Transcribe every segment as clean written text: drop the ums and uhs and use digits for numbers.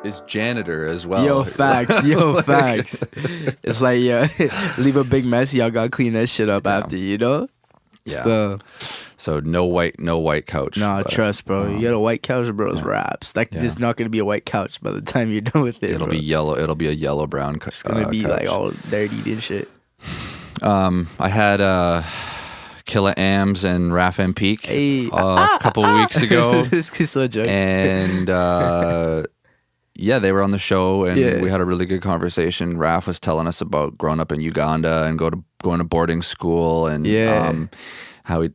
is janitor as well. Yo, facts. Yo, facts. It's like, yeah, leave a big mess. Y'all gotta clean that shit up after, you know? Yeah. So no white couch. Nah, trust, bro. You got a white couch, bro. It's raps. This is not gonna be a white couch by the time you're done with it. It'll be yellow. It'll be a yellow brown. It's gonna be like all dirty and shit. I had Killa Ams and Raf and Peak a couple weeks ago. This is so jokes. And yeah, they were on the show, and we had a really good conversation. Raf was telling us about growing up in Uganda and going to boarding school, and how he,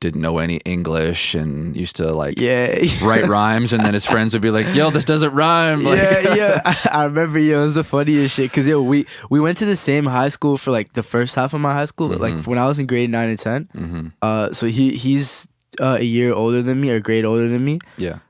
didn't know any English and used to write rhymes, and then his friends would be like, "Yo, this doesn't rhyme." I remember, it was the funniest shit because we went to the same high school for like the first half of my high school, like when I was in grade 9 and 10. So he's a year older than me, or a grade older than me. Yeah.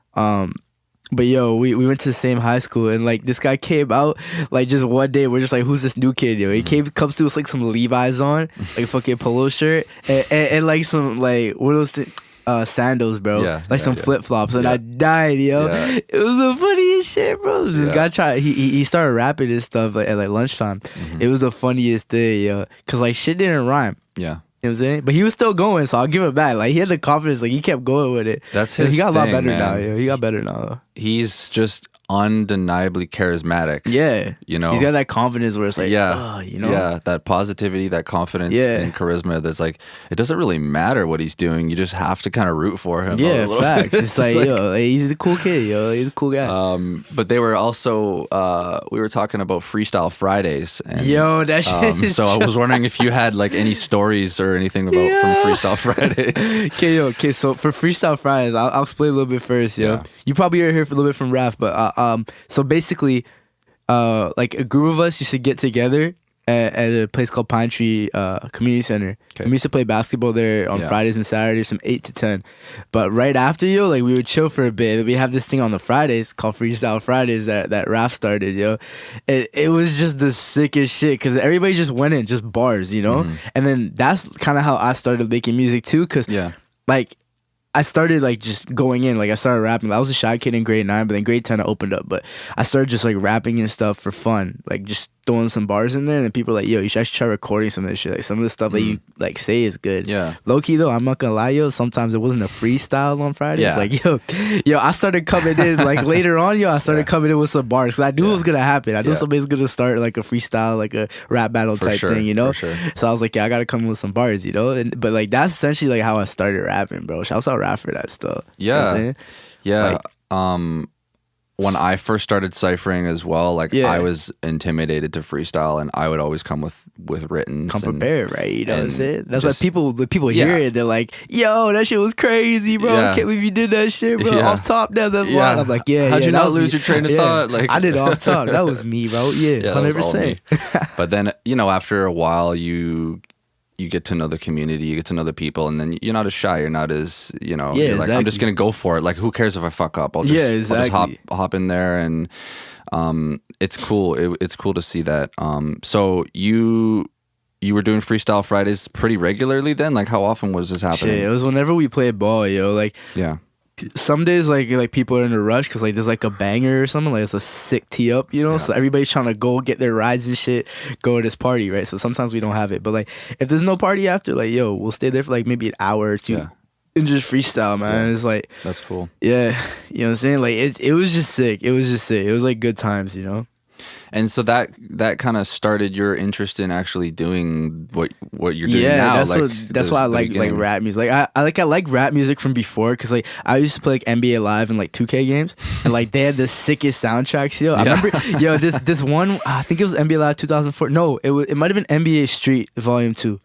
But we went to the same high school, and like this guy came out like just one day. We're just like, who's this new kid? He comes to us like some Levi's on, like a fucking polo shirt, and like some like what are those sandals, bro? Some flip flops, and I died, yo. Yeah. It was the funniest shit, bro. This guy tried. He started rapping and stuff like at like lunchtime. It was the funniest thing, yo, cause like shit didn't rhyme. Yeah. You know what I'm saying? But he was still going, so I'll give him that. Like, he had the confidence, like, he kept going with it. That's his He got a lot thing, better man. now, yo. He got better now. He's just undeniably charismatic. Yeah. You know? He's got that confidence where it's like, Yeah, that positivity, that confidence and charisma that's like, it doesn't really matter what he's doing. You just have to kind of root for him. Yeah, facts. It's like, yo, he's a cool kid, yo. He's a cool guy. But they were also, we were talking about Freestyle Fridays. And, yo, that shit is so I was wondering if you had like any stories or anything about from Freestyle Fridays. Okay, so for Freestyle Fridays, I'll explain a little bit first, yo. Yeah. You probably heard a little bit from Raf, but so basically, like a group of us used to get together at a place called Pine Tree Community Center. Okay. We used to play basketball there on Fridays and Saturdays from 8 to 10. But right after, like we would chill for a bit. We have this thing on the Fridays called Freestyle Fridays that Raf started, yo. It was just the sickest shit because everybody just went in, just bars, you know? And then that's kind of how I started making music too, because like, I started like just going in, like I started rapping. I was a shy kid in grade 9, but then grade 10 I opened up. But I started just like rapping and stuff for fun, like just throwing some bars in there. And then people were like, yo, you should actually try recording some of this shit. Like some of the stuff that you like say is good. Yeah. Low key though, I'm not gonna lie, yo. Sometimes it wasn't a freestyle on Fridays. Yeah. Like yo, I started coming in like later on, yo. I started coming in with some bars because I knew it was gonna happen. I knew somebody's gonna start like a freestyle, like a rap battle type thing, you know. For sure. So I was like, yeah, I gotta come in with some bars, you know. But like that's essentially like how I started rapping, bro. Shouts out Rap for that stuff. Yeah. You know what I'm saying? Yeah. Like, when I first started ciphering as well, like I was intimidated to freestyle, and I would always come with written. Come prepared, right? You know what I'm saying? That's why people hear it. They're like, "Yo, that shit was crazy, bro! I can't believe you did that shit, bro. Off top, that's why." I'm like, how'd you not lose your train of thought? Like, I did it off top. That was me, bro. Yeah, 100%. But then after a while, you get to know the community, you get to know the people, and then you're not as shy. You're not as, you're like, I'm just going to go for it. Like, who cares if I fuck up? I'll just hop in there, and it's cool. It's cool to see that. So you were doing Freestyle Fridays pretty regularly then? Like, how often was this happening? Shit, it was whenever we played ball, yo. Like, some days like people are in a rush because like there's like a banger or something, like it's a sick tee up, you know. So everybody's trying to go get their rides and shit, go to this party, right? So sometimes we don't have it, but like if there's no party after, like yo, we'll stay there for like maybe an hour or two and just freestyle, man. It's like, that's cool. Yeah, you know what I'm saying? Like it was just sick. It was like good times, you know. And so that kind of started your interest in actually doing what you're doing now. That's why I like rap music. Like I like rap music from before, because like I used to play like NBA Live and like 2K games, and like they had the sickest soundtracks. Yo, I remember this one. I think it was NBA Live 2004. No, it might have been NBA Street Volume 2.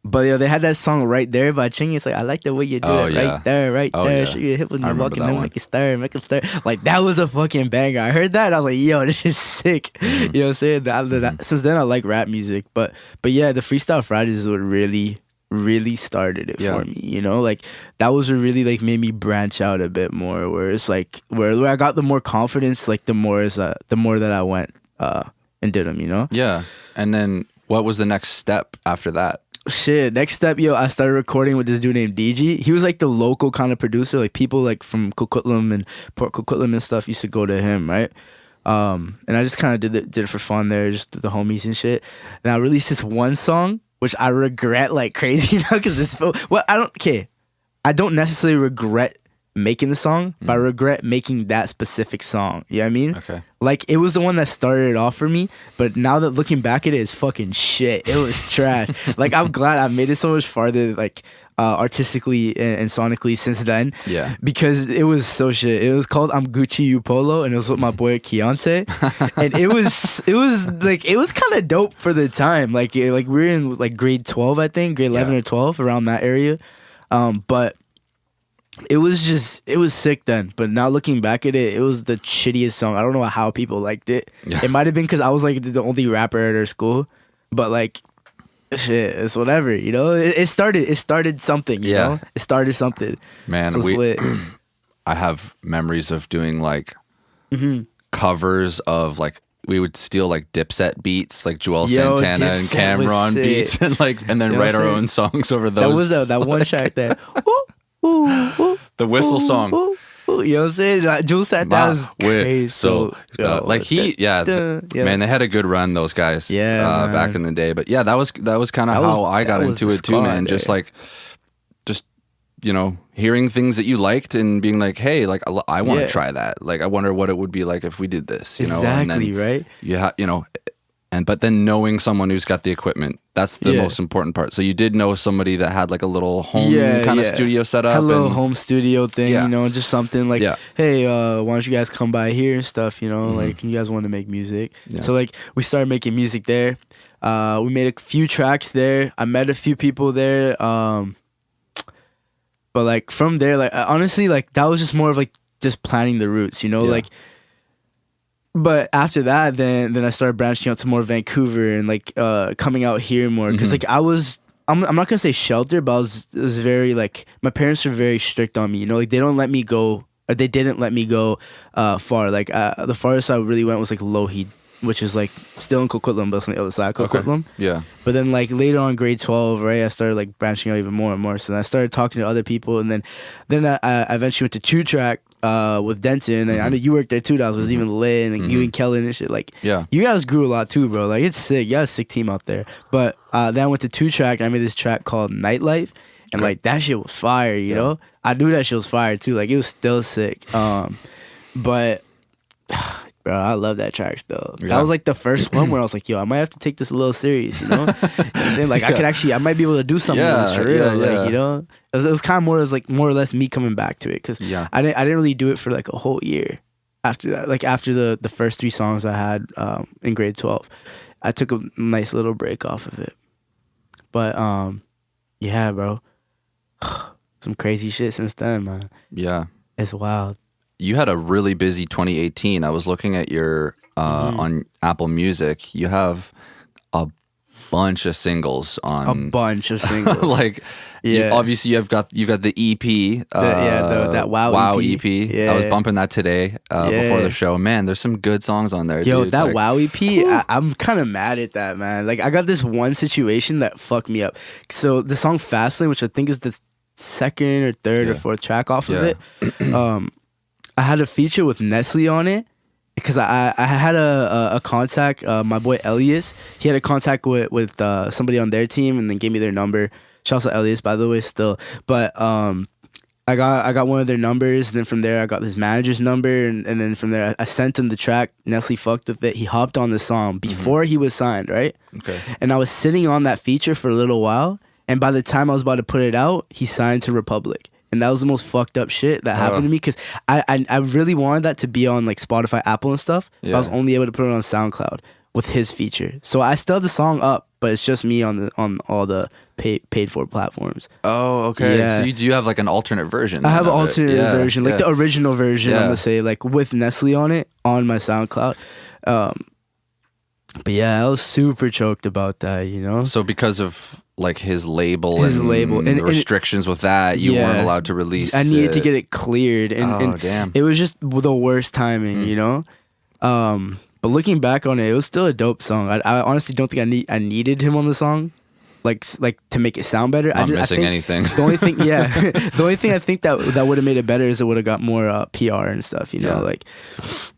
But they had that song Right There by Chingy. It's like, I like the way you do it. Right there, right there. Show your hip when you're walking in, make it stir, make them stir. Like, that was a fucking banger. I heard that and I was like, yo, this is sick. You know what I'm saying? Since then, I like rap music. But yeah, the Freestyle Fridays is what really started it for me. You know, like, that was what really like made me branch out a bit more. Where it's like, where I got the more confidence, like the more that I went and did them, you know? Yeah. And then what was the next step after that? Shit. Next step, yo, I started recording with this dude named DG. He was like the local kind of producer. Like people like from Coquitlam and Port Coquitlam and stuff used to go to him, right? And I just kind of did it for fun there, just with the homies and shit. And I released this one song, which I regret like crazy now because it's well, I don't necessarily regret making the song, but I regret making that specific song. You know what I mean? Okay. Like it was the one that started it off for me, but now that looking back at it, it's fucking shit. It was trash. Like I'm glad I made it so much farther, like artistically and sonically since then. Yeah. Because it was so shit. It was called I'm Gucci You Polo, and it was with my boy Keontae, and it was kind of dope for the time. Like we were in like grade 12, I think, grade 11 or 12, around that area. But it was sick then. But now looking back at it, it was the shittiest song. I don't know how people liked it. Yeah. It might have been because I was like the only rapper at our school, but like shit, it's whatever, you know. It started something, you know. It started something. Man, so I have memories of doing like covers of like, we would steal like Dipset beats, like Joel Santana and Cameron beats, and then write our own songs over those. That was that one track there. The whistle song. You know what I'm saying? Joel Santana's crazy. So, man, they had a good run, those guys. Yeah, back in the day. But yeah, that was kind of how I got into it too, man. Just you know, hearing things that you liked and being like, hey, like I want to try that. Like I wonder what it would be like if we did this. You know, exactly, right? You know. But then knowing someone who's got the equipment, that's the most important part. So you did know somebody that had like a little home kind of studio set up. Had a little home studio thing, you know, just something like, hey, why don't you guys come by here and stuff, you know, like you guys want to make music. Yeah. So like we started making music there. We made a few tracks there. I met a few people there. But like from there, like honestly, like that was just more of like just planting the roots, you know, like. But after that, then I started branching out to more Vancouver and like coming out here more because like I'm not gonna say sheltered, but it was very like my parents were very strict on me. You know, like they didn't let me go far. Like the farthest I really went was like Lougheed, which is like still in Coquitlam, but it's on the other side of Coquitlam. Okay. Yeah. But then like later on, grade 12, right, I started like branching out even more and more. So then I started talking to other people, and then I eventually went to 2-Track. With Denton, and I know you worked there too. That was even lit, and like, you and Kellen and shit. Like, you guys grew a lot too, bro. Like, it's sick. You got a sick team out there. But then I went to 2-Track, and I made this track called Nightlife, and like that shit was fire. You know, I knew that shit was fire too. Like, it was still sick. But bro, I love that track still. Yeah. That was like the first one where I was like, yo, I might have to take this a little serious, you know? You know what I'm saying? Like, I might be able to do something with this for real. Like, you know? It was kind of more or less me coming back to it because I didn't really do it for like a whole year after that. Like, after the first 3 songs I had in grade 12, I took a nice little break off of it. But, yeah, bro. Some crazy shit since then, man. Yeah. It's wild. You had a really busy 2018. I was looking at your on Apple Music. You have a bunch of singles on. Like, obviously you've got the EP. That Wow EP. Yeah. I was bumping that today before the show. Man, there's some good songs on there. Yo, dude. that Wow EP. I'm kind of mad at that, man. Like I got this one situation that fucked me up. So the song Fastlane, which I think is the second or third or fourth track off of it. I had a feature with Nestle on it because I had a contact, my boy Elias. He had a contact with somebody on their team and then gave me their number. Shout out to Elias, by the way, still. But I got one of their numbers, and then from there I got his manager's number, and then from there I sent him the track. Nestle fucked with it. He hopped on the song before he was signed, right? Okay. And I was sitting on that feature for a little while, and by the time I was about to put it out, he signed to Republic. And that was the most fucked up shit that happened to me because I really wanted that to be on like Spotify, Apple and stuff. Yeah. But I was only able to put it on SoundCloud with his feature. So I still have the song up, but it's just me on all the paid for platforms. Oh, okay. Yeah. So you have like an alternate version. I have an alternate version, like the original version. I'm gonna say like with Nestle on it on my SoundCloud. But yeah, I was super choked about that, you know. So because of like his label and restrictions with that, you weren't allowed to release. I needed to get it cleared, and damn, it was just the worst timing, you know. But looking back on it, it was still a dope song. I honestly don't think I needed him on the song, like to make it sound better. Not missing anything. The only thing, the only thing I think that would have made it better is it would have got more PR and stuff. You know, like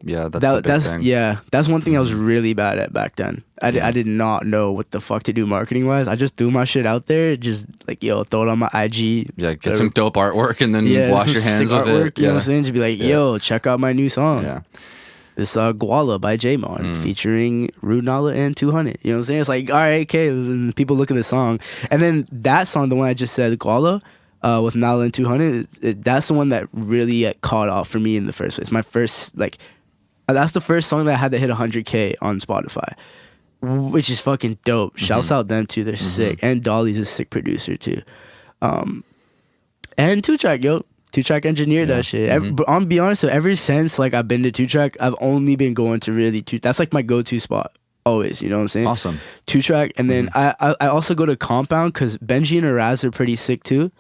that's the big thing. Yeah, that's one thing I was really bad at back then. I did not know what the fuck to do marketing wise. I just threw my shit out there, just like throw it on my IG. Yeah, get some dope artwork and then wash your hands with it. You know what I'm saying? Just be like, check out my new song. Yeah. This Guala by JMON featuring Rude Nala and 200. You know what I'm saying? It's like, all right, okay. And people look at the song. And then that song, the one I just said, Guala, with Nala and 200, that's the one that really caught off for me in the first place. My first, that's the first song that I had to hit 100K on Spotify, which is fucking dope. Shouts out them too. They're sick. And Dolly's a sick producer too. And 2-Track, 2-Track engineered that shit. But I'll be honest, so ever since I've been to 2-Track, I've only been going to really that's like my go-to spot always. You know what I'm saying? Awesome. 2-Track, and then I also go to Compound because Benji and Araz are pretty sick too.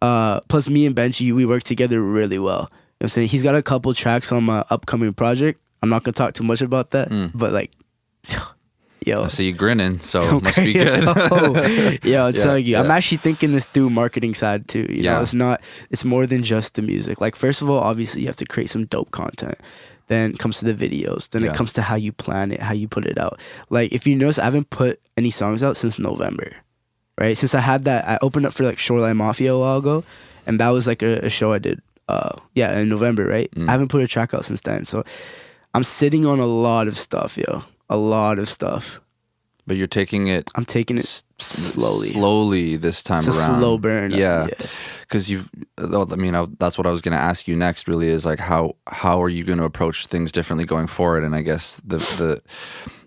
Plus me and Benji, we work together really well. You know what I'm saying? He's got a couple tracks on my upcoming project. I'm not gonna talk too much about that, but I see you grinning, so it must be good. I'm telling you, I'm actually thinking this through marketing side too. You know, it's more than just the music. Like, first of all, obviously you have to create some dope content. Then it comes to the videos. Then it comes to how you plan it, how you put it out. Like, if you notice, I haven't put any songs out since November, right? Since I had that, I opened up for Shoreline Mafia a while ago, and that was a show I did, in November, right? I haven't put a track out since then, so I'm sitting on a lot of stuff, a lot of stuff. But you're taking it... I'm taking it slowly. Slowly this time around. It's a slow burn. Yeah. Because that's what I was going to ask you next, really, is how are you going to approach things differently going forward? And I guess the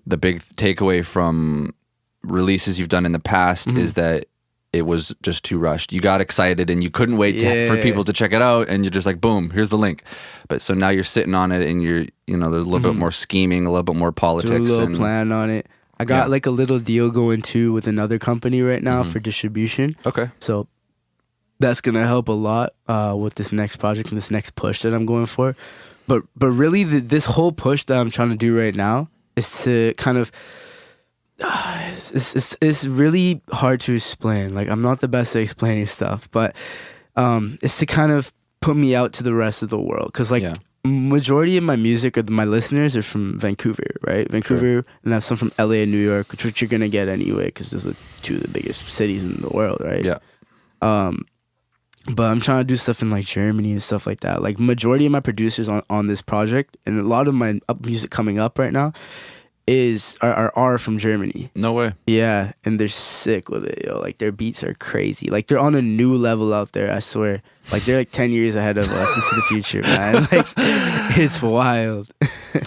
big takeaway from releases you've done in the past is that it was just too rushed. You got excited and you couldn't wait for people to check it out, and you're just like, boom, here's the link. But so now you're sitting on it, and there's a little bit more scheming, a little bit more politics. Do a little plan on it. I got a little deal going too with another company right now for distribution. Okay. So that's gonna help a lot with this next project and this next push that I'm going for. But really, this whole push that I'm trying to do right now is to kind of. It's really hard to explain. I'm not the best at explaining stuff, but it's to kind of put me out to the rest of the world. Because majority of my music or my listeners are from Vancouver, right? Vancouver, and I have some from LA and New York, which you're gonna get anyway, because those are two of the biggest cities in the world, right? Yeah. But I'm trying to do stuff in Germany and stuff like that. Majority of my producers on this project, and a lot of my music coming up right now, are from Germany. No way. Yeah, and they're sick with it, their beats are crazy. They're on a new level out there, I swear. They're 10 years ahead of us into the future, man. It's wild.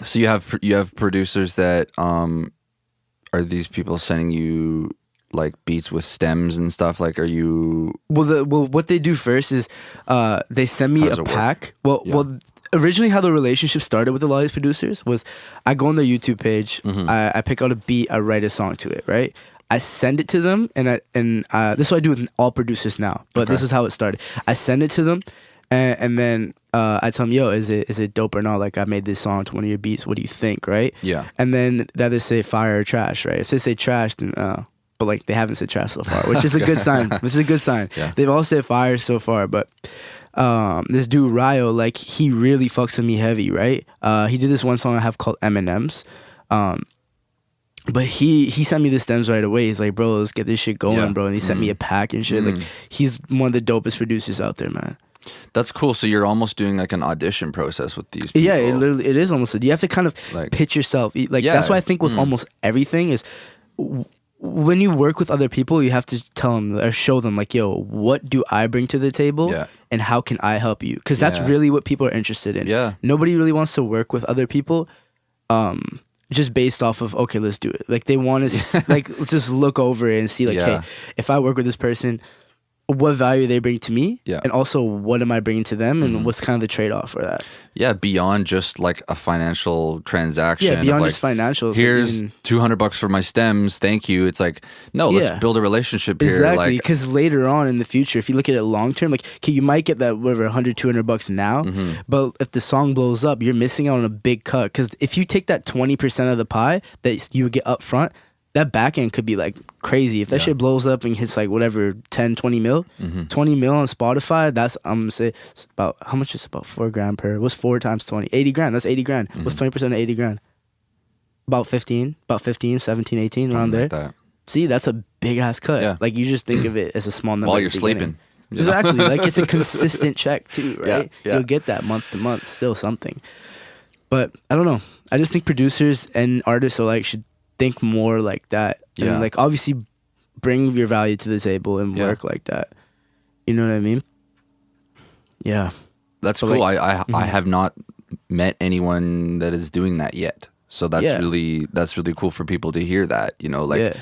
So you have producers that are these people sending you beats with stems and stuff? Are you... Well, what they do first is they send me a pack. Well, originally how the relationship started with a lot of these producers was I go on their YouTube page, I pick out a beat, I write a song to it, right? I send it to them, and this is what I do with all producers now, but this is how it started. I send it to them, and then I tell them, yo, is it dope or not? I made this song to one of your beats, what do you think, right? Yeah. And then they either say fire or trash, right? If they say trash, then but they haven't said trash so far, which is a good sign. Which is a good sign. Yeah. They've all said fire so far, but this dude Ryo, he really fucks with me heavy, right? He did this one song I have called M&M's, but he sent me the stems right away. He's like, bro, let's get this shit going, bro. And he sent me a pack and shit. He's one of the dopest producers out there, man. That's cool. So you're almost doing an audition process with these people. Yeah, it is almost. You have to kind of pitch yourself. That's why I think with almost everything is when you work with other people, you have to tell them or show them yo, what do I bring to the table, and how can I help you? Because that's really what people are interested in. Yeah. Nobody really wants to work with other people, just based off of okay, let's do it. They want to just look over it and see hey, if I work with this person, what value they bring to me, and also what am I bringing to them, and what's kind of the trade-off for that. Yeah, beyond just a financial transaction. Yeah, beyond just financials. Here's $200 for my stems, thank you. It's no, let's build a relationship here. Exactly, because later on in the future, if you look at it long term, okay, you might get that whatever $100, $200 now, but if the song blows up, you're missing out on a big cut. Because if you take that 20% of the pie that you would get up front, that back end could be like crazy. If that shit blows up and hits like whatever 10, 20 mil, 20 mil on Spotify, that's, I'm gonna say, it's about, how much is about $4,000 per? What's 4 times 20? 80 grand. That's 80 grand. What's 20% of 80 grand? About 15, 17, 18, around there. Like see, that's a big ass cut. Yeah. Like you just think of it as a small number. While you're sleeping. Exactly. Like it's a consistent check too, right? Yeah. You'll get that month to month, still something. But I don't know. I just think producers and artists alike should think more like that. And like obviously bring your value to the table and work like that. You know what I mean? Yeah. That's cool. Like, I have not met anyone that is doing that yet. So that's really cool for people to hear that, you know, like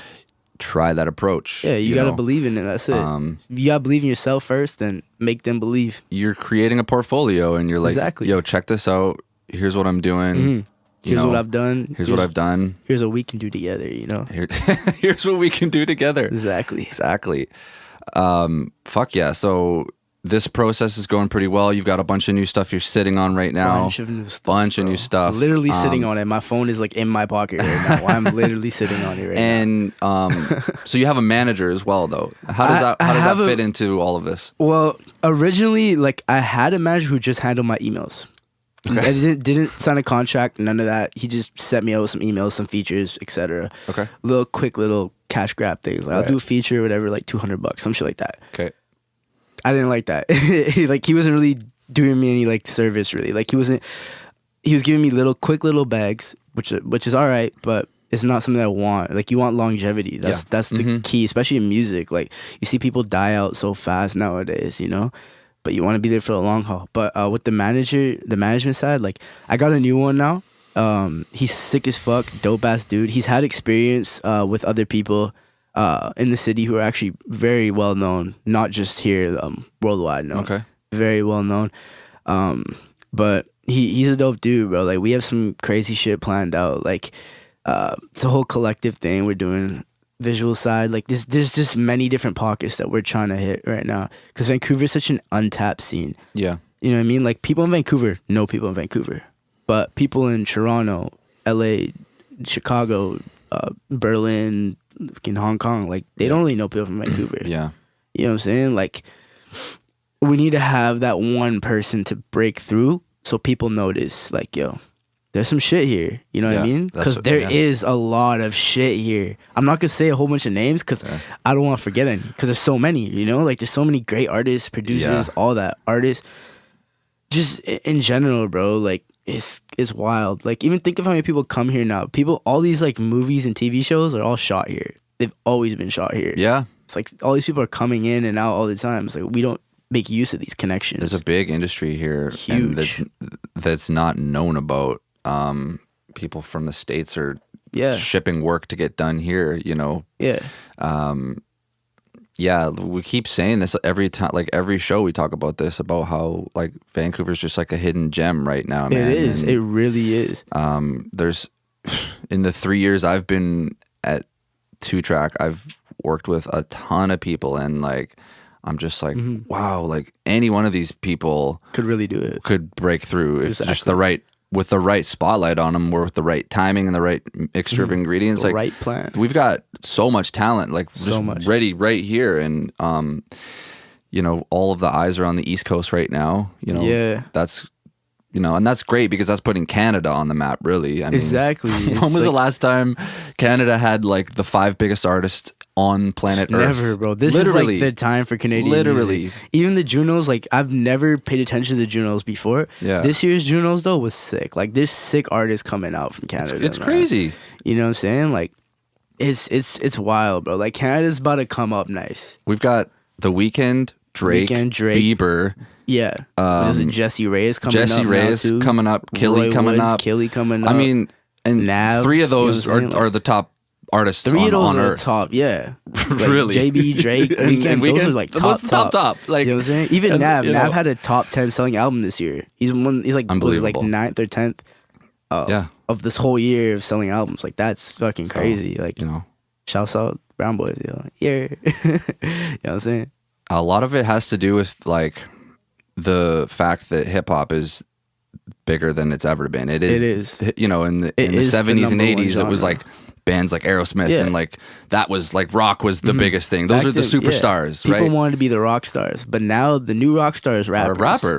try that approach. Yeah, you gotta believe in it. That's it. You gotta believe in yourself first, then make them believe. You're creating a portfolio, and you're like, yo, check this out. Here's what I'm doing. Here's what I've done. Here's what I've done. Here's what we can do together. You know. Here's what we can do together. Exactly. Fuck yeah. So this process is going pretty well. You've got a bunch of new stuff you're sitting on right now. Bunch of new stuff. Literally sitting on it. My phone is like in my pocket right now. I'm literally sitting on it right now. And so you have a manager as well, though. How does that fit into all of this? Well, originally, like I had a manager who just handled my emails. Okay. I didn't sign a contract, none of that. He just set me out with some emails, some features, etc. Okay. Quick little cash grab things. Like I'll do a feature or whatever, like $200, some shit like that. Okay. I didn't like that. Like he wasn't really doing me any like service really. Like he was giving me quick little bags, which is all right, but it's not something I want. Like you want longevity. That's the key, especially in music. Like you see people die out so fast nowadays, you know? But you want to be there for the long haul. But with the management side, like I got a new one now. He's sick as fuck, dope ass dude. He's had experience with other people in the city who are actually very well known, not just here, worldwide known. Okay. Very well known. But he's a dope dude, bro. Like we have some crazy shit planned out. Like it's a whole collective thing we're doing. Visual side, like there's just many different pockets that we're trying to hit right now because Vancouver is such an untapped scene. Yeah, you know what I mean. Like people in Vancouver know people in Vancouver, but people in Toronto, LA, Chicago, Berlin, fucking Hong Kong, like they don't really know people from Vancouver. Yeah, you know what I'm saying. Like we need to have that one person to break through so people notice. Like yo, there's some shit here, you know what I mean? Because there is a lot of shit here. I'm not gonna say a whole bunch of names because I don't want to forget any. Because there's so many, you know? Like there's so many great artists, producers, all that. Artists, just in general, bro. Like it's wild. Like even think of how many people come here now. All these like movies and TV shows are all shot here. They've always been shot here. Yeah. It's like all these people are coming in and out all the time. It's like we don't make use of these connections. There's a big industry here. Huge. And that's not known about. People from the States are shipping work to get done here, you know. We keep saying this every time, like every show we talk about this, about how like Vancouver's just like a hidden gem right now, man. It is. It really is. There's in the 3 years I've been at 2-Track, I've worked with a ton of people, and like I'm just like, wow, like any one of these people could really do it. Could break through if just with the right spotlight on them, or with the right timing and the right mixture of ingredients, the right plan. We've got so much talent, like just ready right here, and you know, all of the eyes are on the East Coast right now. You know, that's and that's great because that's putting Canada on the map, really. I mean, exactly. When was the last time Canada had like the 5 biggest artists on planet Earth? Never, bro. This is like the time for Canadian music. Even the Junos, like I've never paid attention to the Junos before. Yeah. This year's Junos though was sick. Like there's sick artists coming out from Canada. It's crazy. You know what I'm saying? Like it's wild, bro. Like Canada's about to come up nice. We've got The Weeknd, Drake, Bieber. Yeah. There's a Jesse Reyes coming up. Jesse Reyes coming up. Killy coming up. Killy coming up. I mean, and Nav, 3 of those are the top artists 3 of those on are Earth. top, yeah. Like really? JB, Drake, Weeknd, those are like top. Like, you know what I'm saying? Even Nav. Nav had a top 10 selling album this year. He's like unbelievable. Like 9th or 10th of this whole year of selling albums. Like that's fucking crazy. Like, you know, shouts out Brown Boys, yeah. You know what I'm saying? A lot of it has to do with like the fact that hip hop is bigger than it's ever been. It is. You know, in the 70s and 80s, it was like bands like Aerosmith and like that was like rock was the biggest thing. Those are the superstars, right? People wanted to be the rock stars, but now the new rock stars rappers.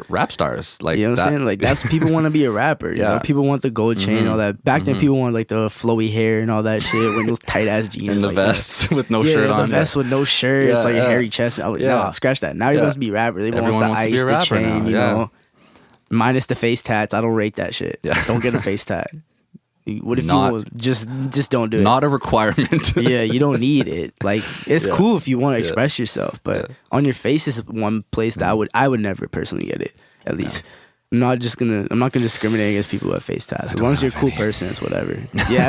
Rap stars. Like, you know what I'm saying? Like that's people want to be a rapper. You know? People want the gold chain and all that. Back then people wanted like the flowy hair and all that shit, with those tight ass jeans and the like vests with no shirt on. The vest with no shirt. It's like a hairy chest. I was like, no, scratch that. Now he wants to be a rapper. They want the ice, the chain, you know. Minus the face tats. I don't rate that shit. Don't get a face tat. What if you just don't do it? Not a requirement. You don't need it. Like it's cool if you want to express yourself, but on your face is one place that I would never personally get it. At least I'm not gonna discriminate against people who have face tats. As long as you're a cool person, it's whatever.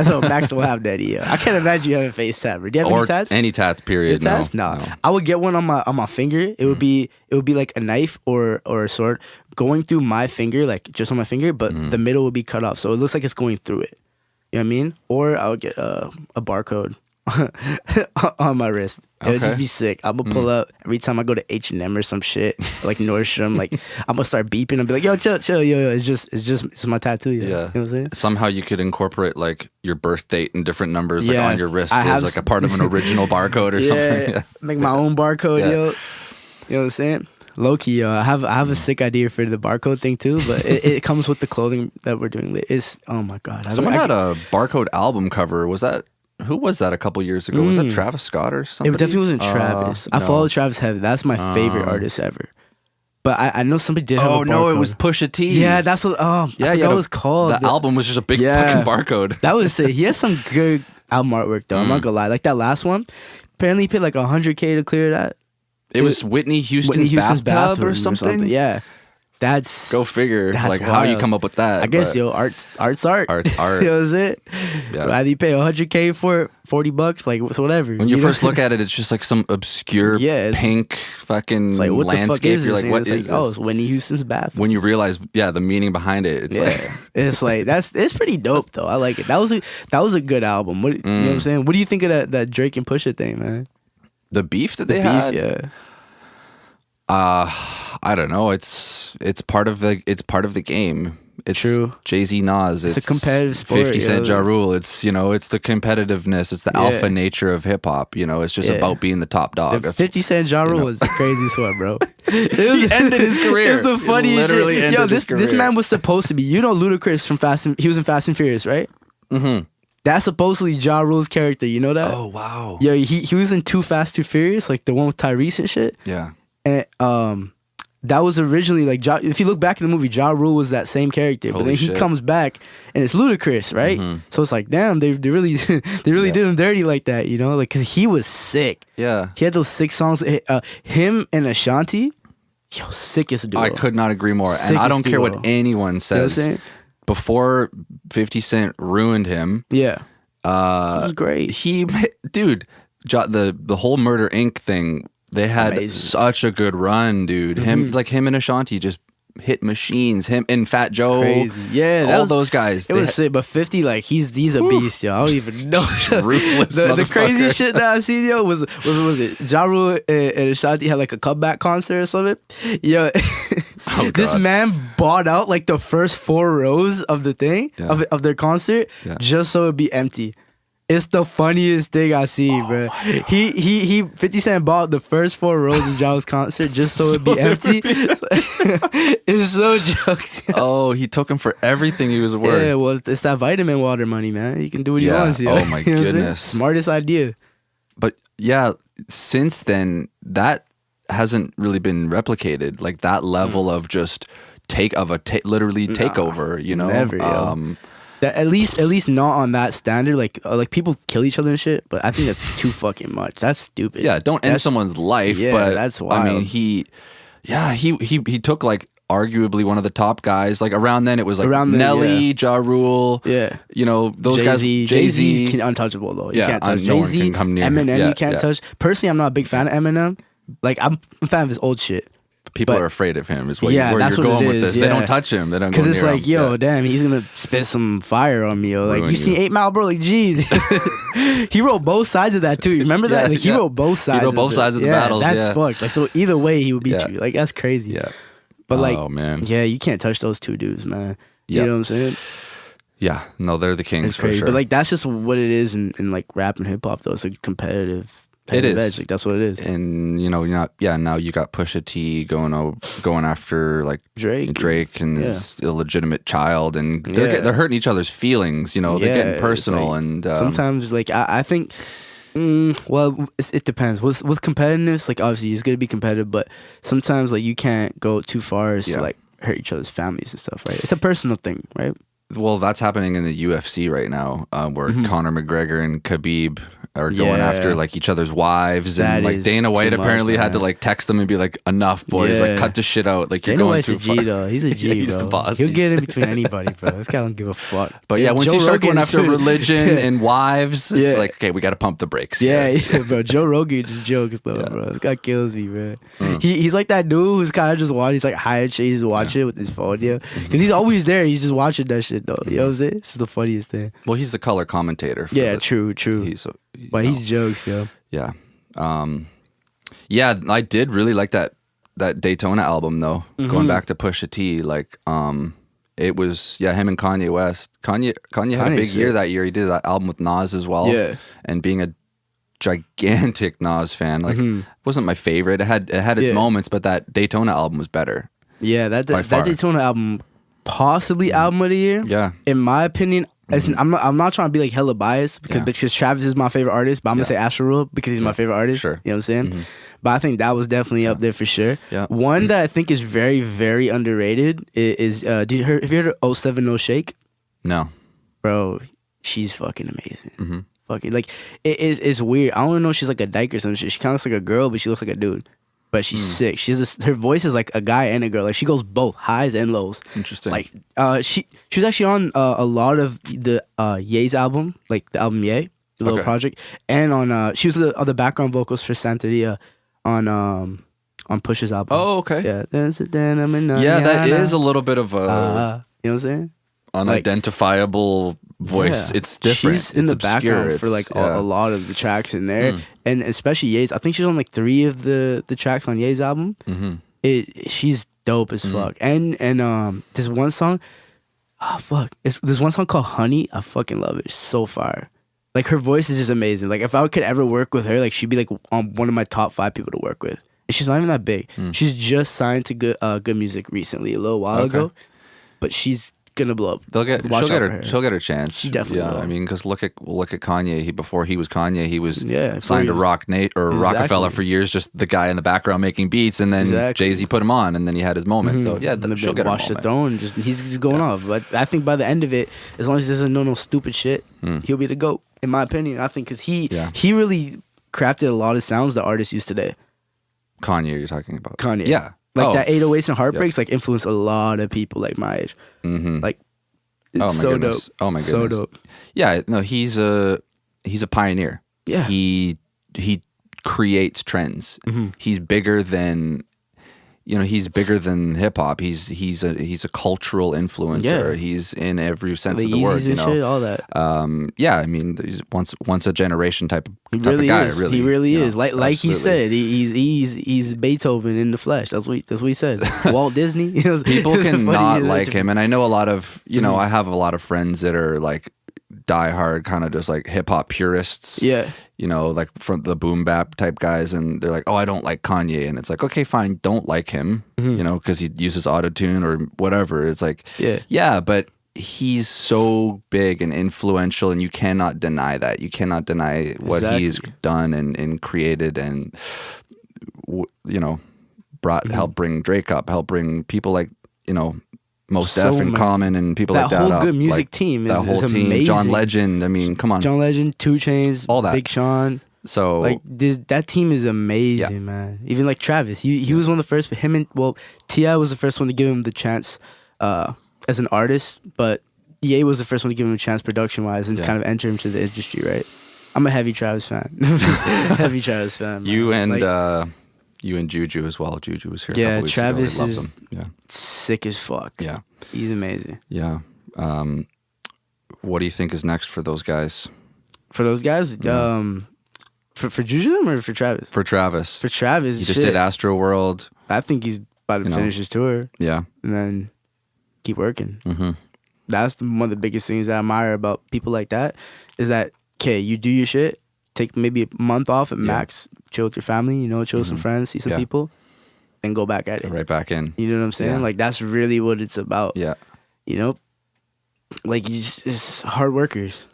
So Max will have that. I can't imagine you having a face tat. Do you have any tats? Any tats? Period. Tats? No. I would get one on my finger. It would be like a knife or a sword going through my finger, like just on my finger, but the middle would be cut off, so it looks like it's going through it. You know what I mean? Or I would get a barcode on my wrist. It would just be sick. I'm gonna pull up every time I go to H&M or some shit, like Nordstrom. Like I'm gonna start beeping and be like, "Yo, chill, yo, it's my tattoo." You know what I'm saying? Somehow you could incorporate like your birth date and different numbers like on your wrist as like a part of an original barcode or something. Make my own barcode, yo. You know what I'm saying? Low key, I have a sick idea for the barcode thing too, but it comes with the clothing that we're doing. It's oh my god! Someone had a barcode album cover. Was that who was that a couple years ago? Was that Travis Scott or something? It definitely wasn't Travis. I follow Travis heavy. That's my favorite artist ever. But I know somebody did have a barcode. Oh no, it was Pusha T. Yeah, that's what. I forgot what it was called. The album was just a big fucking barcode. That was it. He has some good album artwork though. I'm not gonna lie. Like that last one, apparently he paid like $100K to clear that. It was Whitney Houston's bathtub or something? Yeah. That's go figure. That's like wild. How you come up with that? I guess art's art. Art's art. You know what I'm saying? Yeah. Either you pay $100K for it, $40, like so whatever. When you first look at it, it's just like some obscure pink fucking like, what landscape. The fuck is You're like, what is this? Oh, it's Whitney Houston's bathroom. When you realize, the meaning behind it, it's like it's like it's pretty dope though. I like it. That was a good album. You know what I'm saying? What do you think of that Drake and Pusha thing, man? The beef that they had? Yeah. I don't know. It's part of the game. It's true. Jay-Z, Nas. It's a competitive sport. 50 Cent, Ja Rule. It's it's the competitiveness. It's the alpha nature of hip hop. It's just about being the top dog. 50 Cent, Ja Rule was the craziest one, bro. He ended his career. It's the funniest shit. Yo, this man was supposed to be. Ludacris from he was in Fast and Furious, right? Mm-hmm. That's supposedly Ja Rule's character. You know that? Oh wow. Yo, he was in Too Fast, Too Furious, like the one with Tyrese and shit. Yeah. And that was originally like if you look back in the movie, Ja Rule was that same character, but then he comes back and it's Ludacris, right? So it's like, damn, they really did him dirty like that, like because he was sick. Yeah, he had those 6 songs. Him and Ashanti, sickest duo. I could not agree more, and I don't care what anyone says. You know what before 50 Cent ruined him, he was great. The whole Murder Inc. thing. They had such a good run, dude. Him and Ashanti just hit machines. Him and Fat Joe, crazy. All those guys. It was sick, but 50, like he's a beast, yo. I don't even know. Ruthless. The crazy shit that I seen, yo, was it Ja Rule and Ashanti had like a comeback concert or something. Yo, this man bought out like the first 4 rows of the thing of their concert just so it'd be empty. It's the funniest thing I see, bro. He 50 Cent bought the first 4 rows of Ja's concert just so it'd be empty. It's so jokes. Oh, he took him for everything he was worth. Yeah, well, it's that vitamin water money, man. He can do what he wants. Oh my goodness, smartest idea. But since then that hasn't really been replicated. Like that level of just literally takeover. Never. At least not on that standard. Like people kill each other and shit. But I think that's too fucking much. That's stupid. Yeah, don't end someone's life. But that's wild. I mean, he took like arguably one of the top guys. Like around then, it was like Nelly, Ja Rule. Yeah, those guys. Jay-Z untouchable though. You can't touch Jay-Z. Eminem, you can't touch. Personally, I'm not a big fan of Eminem. Like I'm a fan of his old shit. People are afraid of him. Is where you're going with this. They don't touch him. They don't go near him. Because it's like, damn, he's gonna spit some fire on me. Yo. Like you seen 8 Mile, bro? Like, jeez. He wrote both sides of that too. You remember that? Like he wrote both sides. He wrote both sides of the battles. That's fucked. Like so, either way, he would beat you. Like that's crazy. Yeah. But like, oh man. Yeah, you can't touch those 2 dudes, man. You know what I'm saying? Yeah, no, they're the kings for sure. But like that's just what it is in like rap and hip hop though. It's a competitive edge. Like that's what it is. And you know, now you got Pusha T going after like Drake and his illegitimate child, and they're hurting each other's feelings. You know, they're getting personal, like, and sometimes like I think. Well, it depends. With competitiveness, like obviously it's gonna be competitive, but sometimes like you can't go too far as to like hurt each other's families and stuff, right? It's a personal thing, right? Well, that's happening in the UFC right now, where Conor McGregor and Khabib are going after like each other's wives, and like Dana White apparently had to like text them and be like, "Enough, boys! Like, cut this shit out. Like, you're going too far." Dana White's a G though. He's a G, he's bro. the boss. He'll get in between anybody, bro. This guy don't give a fuck. But once you start going after religion and wives, it's like, okay, we got to pump the brakes. Yeah, bro. Joe Rogan just jokes though, bro. This guy kills me, bro. He's like that dude who's kind of just watching. He's like high and shit. He's watching it with his phone, because he's always there. He's just watching that shit though. You know what I'm saying? It's the funniest thing. Well, he's the color commentator. True. But he's jokes, yo. Yeah. I did really like that Daytona album though. Going back to Pusha T, like it was him and Kanye West. Kanye had a big year that year. He did that album with Nas as well. Yeah. And being a gigantic Nas fan, like wasn't my favorite. It had its moments, but that Daytona album was better. Yeah, that Daytona album, possibly album of the year. Yeah. In my opinion. I'm not trying to be like hella biased because Travis is my favorite artist, but I'm gonna say Astro World because he's my favorite artist. Sure. You know what I'm saying? But I think that was definitely up there for sure. Yeah. One that I think is very, very underrated is have you heard of 07 No Shake? No. Bro, she's fucking amazing. Fucking like it's weird. I don't know if she's like a dyke or some shit. She kinda looks like a girl, but she looks like a dude. But she's sick. Her voice is like a guy and a girl. Like she goes both highs and lows. Interesting. Like she was actually on a lot of the Ye's album, like the album Ye, the little project, and on she was on the background vocals for Santeria on Push's album. Oh, okay. Yeah, that is a little bit of a you know what I'm saying? Unidentifiable voice. It's different. She's in the background for like a lot of the tracks in there, and especially Ye's. I think she's on like 3 of the tracks on Ye's album. She's dope as fuck. And this one song, there's one song called Honey. I fucking love it. It's so fire. Like her voice is just amazing. Like if I could ever work with her, like she'd be like on one of my top 5 people to work with. And she's not even that big. She's just signed to Good Music recently, a little while ago, but she's gonna blow up. She'll get her chance. She definitely will. I mean, because look at Kanye. Before he was Kanye, he was signed to Rockefeller for years, just the guy in the background making beats, and then Jay-Z put him on, and then he had his moment. So she'll get her moment. The throne. He's just going off. But I think by the end of it, as long as he doesn't know no stupid shit, he'll be the GOAT, in my opinion. I think because he really crafted a lot of sounds that artists use today. Kanye, you're talking about? Kanye. Yeah. Like that 808s and Heartbreaks like influenced a lot of people like my age. Like it's so dope. Oh my goodness. So dope. Yeah, no, he's a pioneer. Yeah. He creates trends. He's bigger than hip hop. He's a cultural influencer. Yeah. He's in every sense of the word, shit, all that. I mean, he's once a generation type of guy. He really is. Like he said, he's Beethoven in the flesh. That's what he said. Walt Disney. People can not like him, and I know a lot of I have a lot of friends that are like diehard kind of just like hip hop purists. Yeah. Like from the boom bap type guys, and they're like, "Oh, I don't like Kanye," and it's like, okay, fine, don't like him, because he uses autotune or whatever. It's like, yeah, but he's so big and influential, and you cannot deny that. You cannot deny what he's done and created, and helped bring Drake up, helped bring people like Most Def and Common and people like that. That whole Good Music team is amazing. John Legend. I mean, come on. John Legend, 2 Chainz, all that. Big Sean. So like that team is amazing, man. Even like Travis, he was one of the first. T.I. was the first one to give him the chance as an artist, but Ye was the first one to give him a chance production wise and kind of enter him to the industry. Right. I'm a heavy Travis fan. Heavy Travis fan. Man. You and Juju as well. Juju was here. Yeah, Travis is sick as fuck. Yeah, he's amazing. Yeah. What do you think is next for those guys? For those guys, for Juju or for Travis? For Travis. For Travis, he just did Astro World. I think he's about to finish his tour. Yeah, and then keep working. That's one of the biggest things I admire about people like that is that, okay, you do your shit, take maybe a month off at max, chill with your family, you know, chill with some friends, see some people, and go back at it. Right back in. You know what I'm saying? Like, that's really what it's about. Yeah. You know? Like, it's hard workers.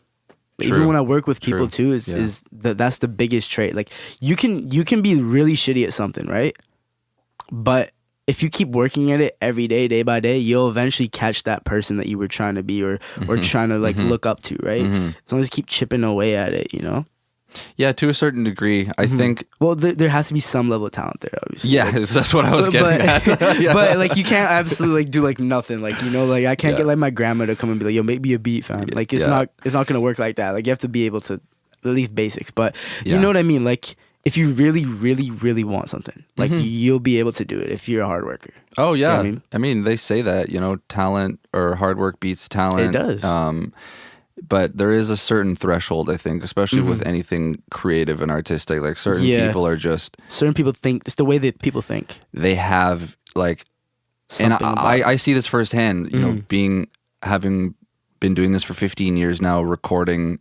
Even when I work with people too, that's the biggest trait. Like, you can be really shitty at something, right? But if you keep working at it every day, day by day, you'll eventually catch that person that you were trying to be or trying to like look up to, right? As long as you keep chipping away at it, you know? Yeah, to a certain degree, I think. Well, there has to be some level of talent there, obviously. Yeah, like, that's what I was getting at. But like, you can't absolutely like do like nothing. Like, you know, like I can't get like my grandma to come and be like, "Yo, make me a beat, fam." Like, it's not gonna work like that. Like, you have to be able to at least basics. But you know what I mean? Like, if you really, really, really want something, like you'll be able to do it if you're a hard worker. Oh yeah, you know I mean, they say that, you know, talent or hard work beats talent. It does. But there is a certain threshold, I think, especially with anything creative and artistic. Like, certain people are just... Certain people think... It's the way that people think. They have, like... Something and I see this firsthand, you know, having been doing this for 15 years now, recording...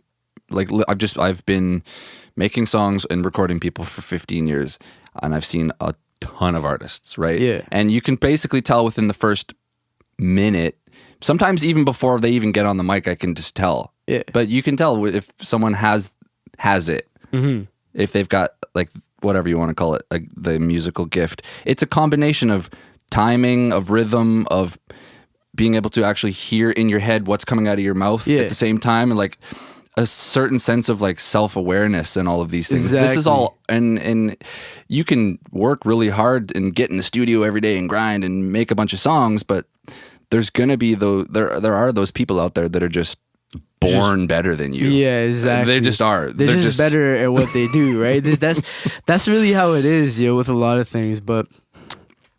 Like, I've been making songs and recording people for 15 years, and I've seen a ton of artists, right? Yeah. And you can basically tell within the first minute... Sometimes even before they even get on the mic, I can just tell. Yeah. But you can tell if someone has it. If they've got, like, whatever you want to call it, like the musical gift. It's a combination of timing, of rhythm, of being able to actually hear in your head what's coming out of your mouth at the same time, and like a certain sense of like self-awareness and all of these things. Exactly. This is all, and you can work really hard and get in the studio every day and grind and make a bunch of songs, but there's gonna be there are those people out there that are just born better than you. Yeah, exactly. They just are. They're just better at what they do, right? That's really how it is, with a lot of things. But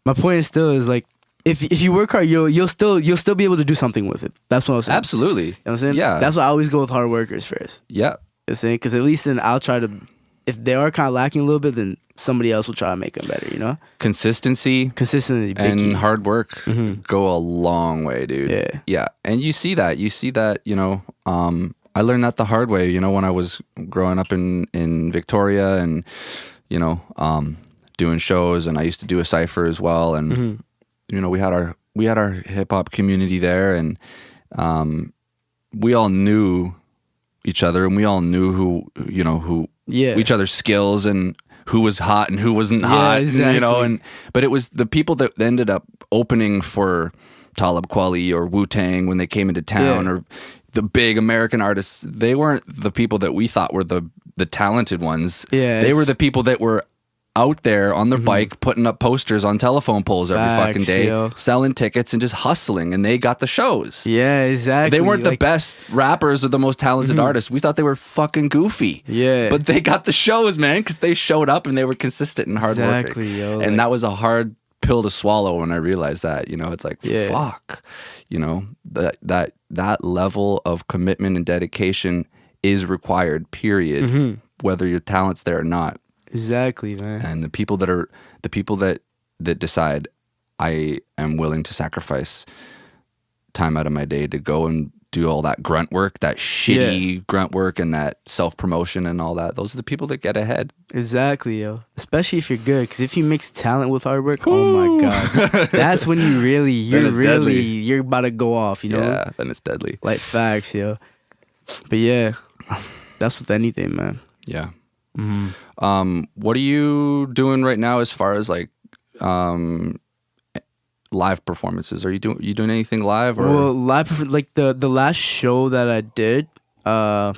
my point is still is like, if you work hard, you'll still be able to do something with it. That's what I'm saying. Absolutely. You know what I'm saying? Yeah. That's why I always go with hard workers first. Yeah. You know what I'm saying? Because at least then I'll try to, if they are kind of lacking a little bit, then somebody else will try to make them better, you know? Consistency and hard work go a long way, dude. Yeah. Yeah. And you see that, you know, I learned that the hard way, you know, when I was growing up in Victoria and, you know, doing shows, and I used to do a cypher as well. And, you know, we had our hip hop community there, and we all knew each other, and we all knew who each other's skills and who was hot and who wasn't hot, exactly. You know, but it was the people that ended up opening for Talib Kweli or Wu-Tang when they came into town, or the big American artists. They weren't the people that we thought were the talented ones. Yeah, they were the people that were out there on their bike, putting up posters on telephone poles every fucking day, selling tickets and just hustling, and they got the shows. Yeah, exactly. They weren't the best rappers or the most talented artists. We thought they were fucking goofy. Yeah. But they got the shows, man, because they showed up and they were consistent and hard working. And that was a hard pill to swallow when I realized that, you know, it's like, fuck, you know, that level of commitment and dedication is required, period, whether your talent's there or not. Exactly, man. And the people that decide, I am willing to sacrifice time out of my day to go and do all that grunt work, that shitty grunt work, and that self-promotion and all that. Those are the people that get ahead. Exactly, yo. Especially if you're good, because if you mix talent with hard work, oh my god, that's when you're about to go off, you know? Yeah, then it's deadly. Like facts, yo. But yeah, that's with anything, man. Yeah. What are you doing right now as far as like live performances? Are you doing anything live? Or? Well, like the last show that I did, that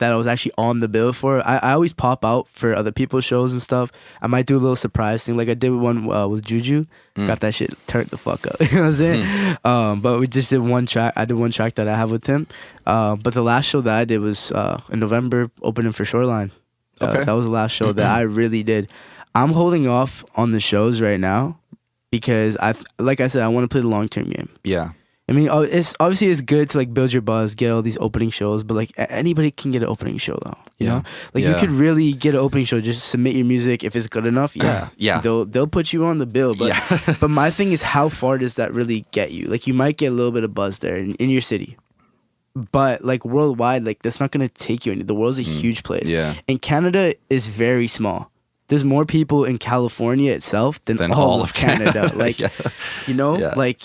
I was actually on the bill for. I always pop out for other people's shows and stuff. I might do a little surprise thing, like I did one with Juju. Got that shit turned the fuck up. You know what I'm saying? But we just did one track. I did one track that I have with him. But the last show that I did was in November, opening for Shoreline. Okay. That was the last show that I really did. I'm holding off on the shows right now because like I said, I want to play the long-term game. Yeah. You know what I mean, it's obviously it's good to like build your buzz, get all these opening shows, but like anybody can get an opening show though. You know, like you could really get an opening show. Just submit your music if it's good enough. Yeah. They'll put you on the bill. But but my thing is, how far does that really get you? Like you might get a little bit of buzz there in your city, but like worldwide, like that's not gonna take you any. The world's a huge place. Yeah, and Canada is very small. There's more people in California itself than all of Canada. Like, you know, like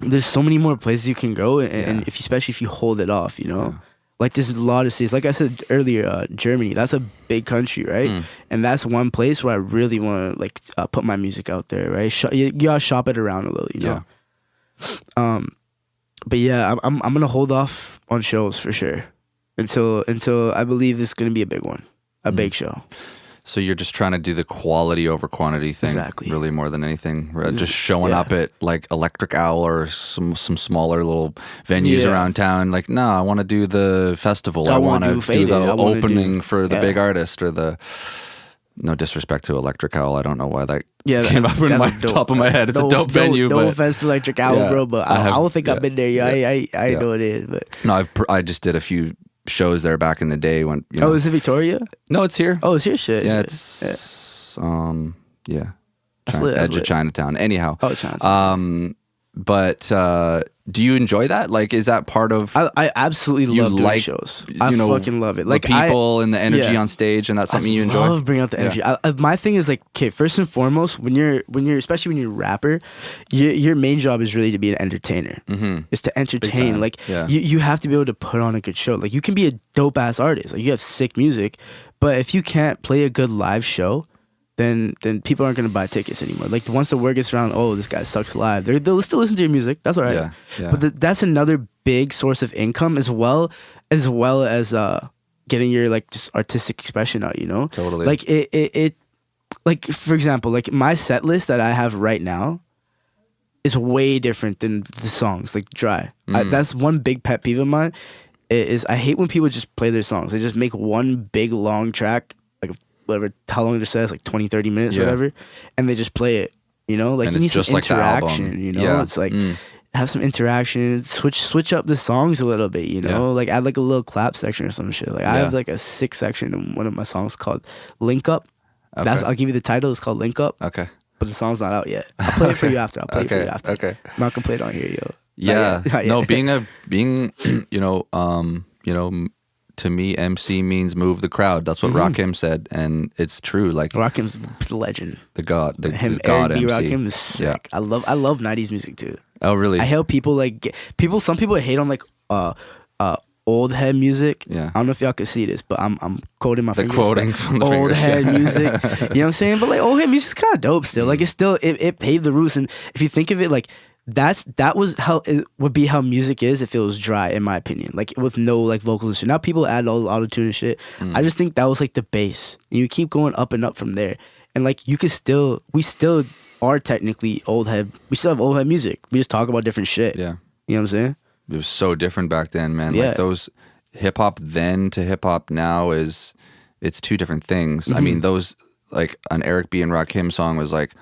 there's so many more places you can go, and especially if you hold it off, you know, like there's a lot of cities. Like I said earlier, Germany, that's a big country, right? And that's one place where I really want to like put my music out there, right? You gotta shop it around a little, you know. But yeah, I'm gonna hold off on shows for sure until I believe this is gonna be a big one. A big show. So you're just trying to do the quality over quantity thing, really more than anything. Just showing up at like Electric Owl or some smaller little venues around town. Like, no, I want to do the festival. I want to do the opening for the big artist or the. No disrespect to Electric Owl. I don't know why that came up in my top of my head. It's a dope venue. No offense to Electric Owl, bro, but I don't think I've been there. I know it is, but no, I just did a few shows there back in the day when is it Victoria? No, it's here. Oh, it's here. Shit. Yeah, it's edge of Chinatown. Anyhow. Oh, Chinatown. But do you enjoy that? Like, is that part of? I absolutely love doing shows. I fucking love it. Like the people and the energy on stage, and that's something you enjoy. I love bringing out the energy. My thing is like, okay, first and foremost, when you're especially when you're a rapper, your main job is really to be an entertainer. Is to entertain. Like you have to be able to put on a good show. Like you can be a dope ass artist. Like you have sick music, but if you can't play a good live show, then people aren't going to buy tickets anymore. Like once the word gets around, oh, this guy sucks live, they'll still listen to your music. That's all right. But that's another big source of income as well as getting your like just artistic expression out. You know, totally. Like it like for example, like my set list that I have right now is way different than the songs. Like Dry. That's one big pet peeve of mine. Is I hate when people just play their songs. They just make one big long track. Whatever, how long it says, like 20, 30 minutes or whatever, and they just play it, you know? Like, and you need it's just some interaction, like you know? It's like, have some interaction, switch up the songs a little bit, you know? Like, add like a little clap section or some shit. Like, I have like a 6 section in one of my songs called Link Up. Okay. I'll give you the title, it's called Link Up. Okay. But the song's not out yet. I'll play it for you after. Okay. I'm not gonna play it on here, yo. Yeah. No, being to me, MC means move the crowd. That's what Rakim said, and it's true. Like Rakim's legend. The god, the Him, god Eric B. MC. Rakim is sick. I love 90s music too. Oh, really? I help people some people hate on like old head music. Yeah. I don't know if y'all can see this, but I'm quoting my fingers. Quoting from the old fingers. head music. You know what I'm saying? But like old head music's kind of dope still. Like it's still it paved the roots, and if you think of it like. That was how it would be how music is if it was dry, in my opinion, like with no like vocals and shit. Now people add all the auto-tune and shit. I just think that was like the base, and you keep going up and up from there, and like we still are technically old head. We still have old head music. We just talk about different shit. Yeah, you know what I'm saying? It was so different back then, man. Like those hip hop then to hip hop now it's two different things. I mean, those like an Eric B and Rakim song was like.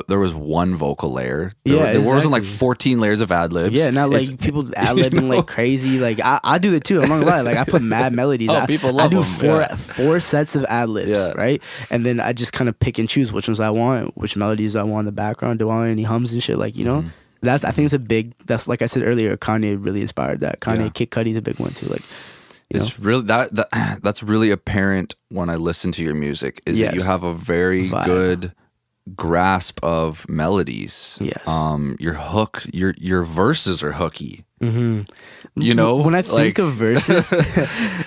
There was one vocal layer. There wasn't like 14 layers of ad libs. Yeah, not like people ad libbing like crazy. Like I do it too. I'm not gonna lie. Like I put mad melodies. People love them. I do four sets of ad libs, right? And then I just kind of pick and choose which ones I want, which melodies I want in the background. Do I want any hums and shit? Like you know, I think it's a big. That's like I said earlier. Kanye really inspired that. Kid Cudi's a big one too. Like. It's really that's really apparent when I listen to your music. Is that you have a very good grasp of melodies. Yes. Your hook, your verses are hooky. You know, when I think of verses,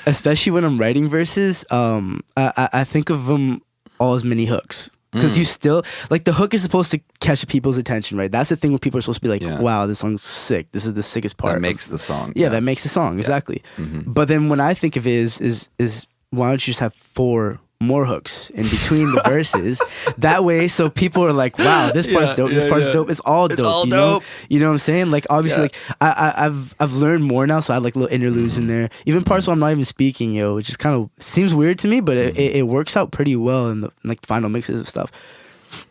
especially when I'm writing verses, I think of them all as mini hooks. Because you still like the hook is supposed to catch people's attention, right? That's the thing where people are supposed to be like, "Wow, this song's sick. This is the sickest part." That makes the song. Yeah, that makes the song exactly. But then when I think of it is why don't you just have 4 more hooks in between the verses? That way, so people are like, "Wow, this part's dope. This part's dope. It's all dope." All dope. You know what I'm saying? Like obviously, like I've learned more now, so I have like little interludes in there, even parts where I'm not even speaking, which is kind of seems weird to me, but it works out pretty well in the like final mixes and stuff.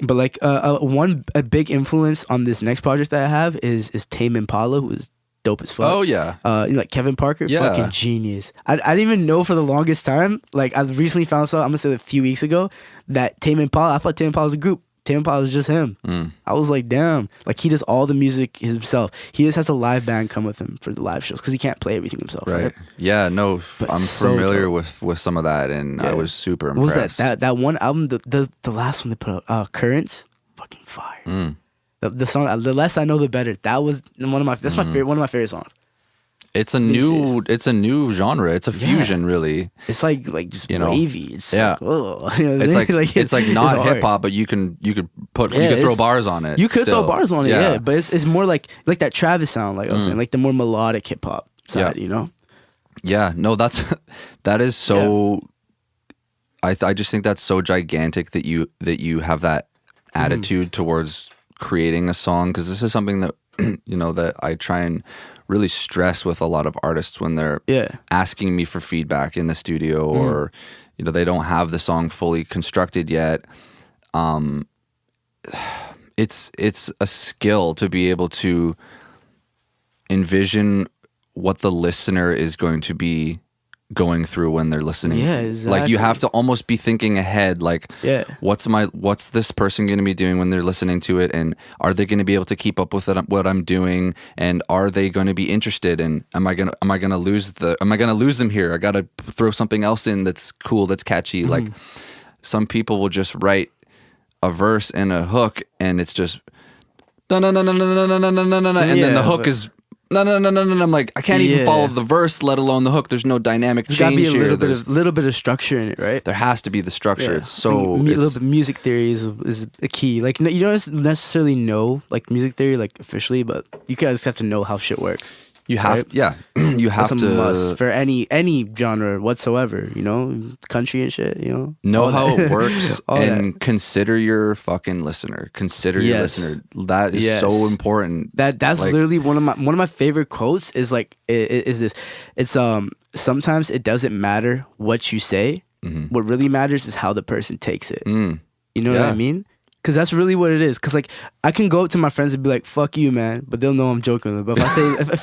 But like a big influence on this next project that I have is Tame Impala, who is dope as fuck. Oh yeah. You know, like Kevin Parker, fucking genius. I didn't even know for the longest time. Like I recently found out, I'm gonna say a few weeks ago, that Tame Impala, I thought Tame Impala was a group. Tame Impala was just him. I was like, damn. Like he does all the music himself. He just has a live band come with him for the live shows because he can't play everything himself. Right. Yeah. No, I'm familiar with some of that, and I was super impressed. What was that one album? The last one they put out, Currents, fucking fire. The song, the less I know, the better. That was one of my favorite. One of my favorite songs. It's a new genre. It's a fusion, really. It's like just wavy. It's like, oh, it's like not hip hop, but you could throw bars on it. You could throw bars on it, but it's more like that Travis sound, like I was saying, like the more melodic hip hop side, you know. Yeah, no, that is so. Yeah. I just think that's so gigantic that you have that attitude towards creating a song, because this is something that that I try and really stress with a lot of artists when they're asking me for feedback in the studio, or they don't have the song fully constructed yet. It's a skill to be able to envision what the listener is going to be going through when they're listening. Yeah, exactly. Like you have to almost be thinking ahead, like what's this person going to be doing when they're listening to it, and are they going to be able to keep up with what I'm doing, and are they going to be interested, and am I going to lose them here? I got to throw something else in that's cool, that's catchy. Like some people will just write a verse and a hook, and it's just and then the hook is no. I'm like, I can't even follow the verse, let alone the hook. There's no dynamic change here. There's got to be a little bit of structure in it, right? There has to be the structure. It's so a little bit of music theory is a key. Like you don't necessarily know like music theory like officially, but you guys have to know how shit works. You have, you have That's to a must for any genre whatsoever. Country and shit. Know how it works and consider your fucking listener. Consider your listener. That is so important. That's like, literally one of my favorite quotes. Is like is this? It's sometimes it doesn't matter what you say. What really matters is how the person takes it. You know what I mean? Because that's really what it is. Because like I can go up to my friends and be like, "Fuck you, man," but they'll know I'm joking. But if I say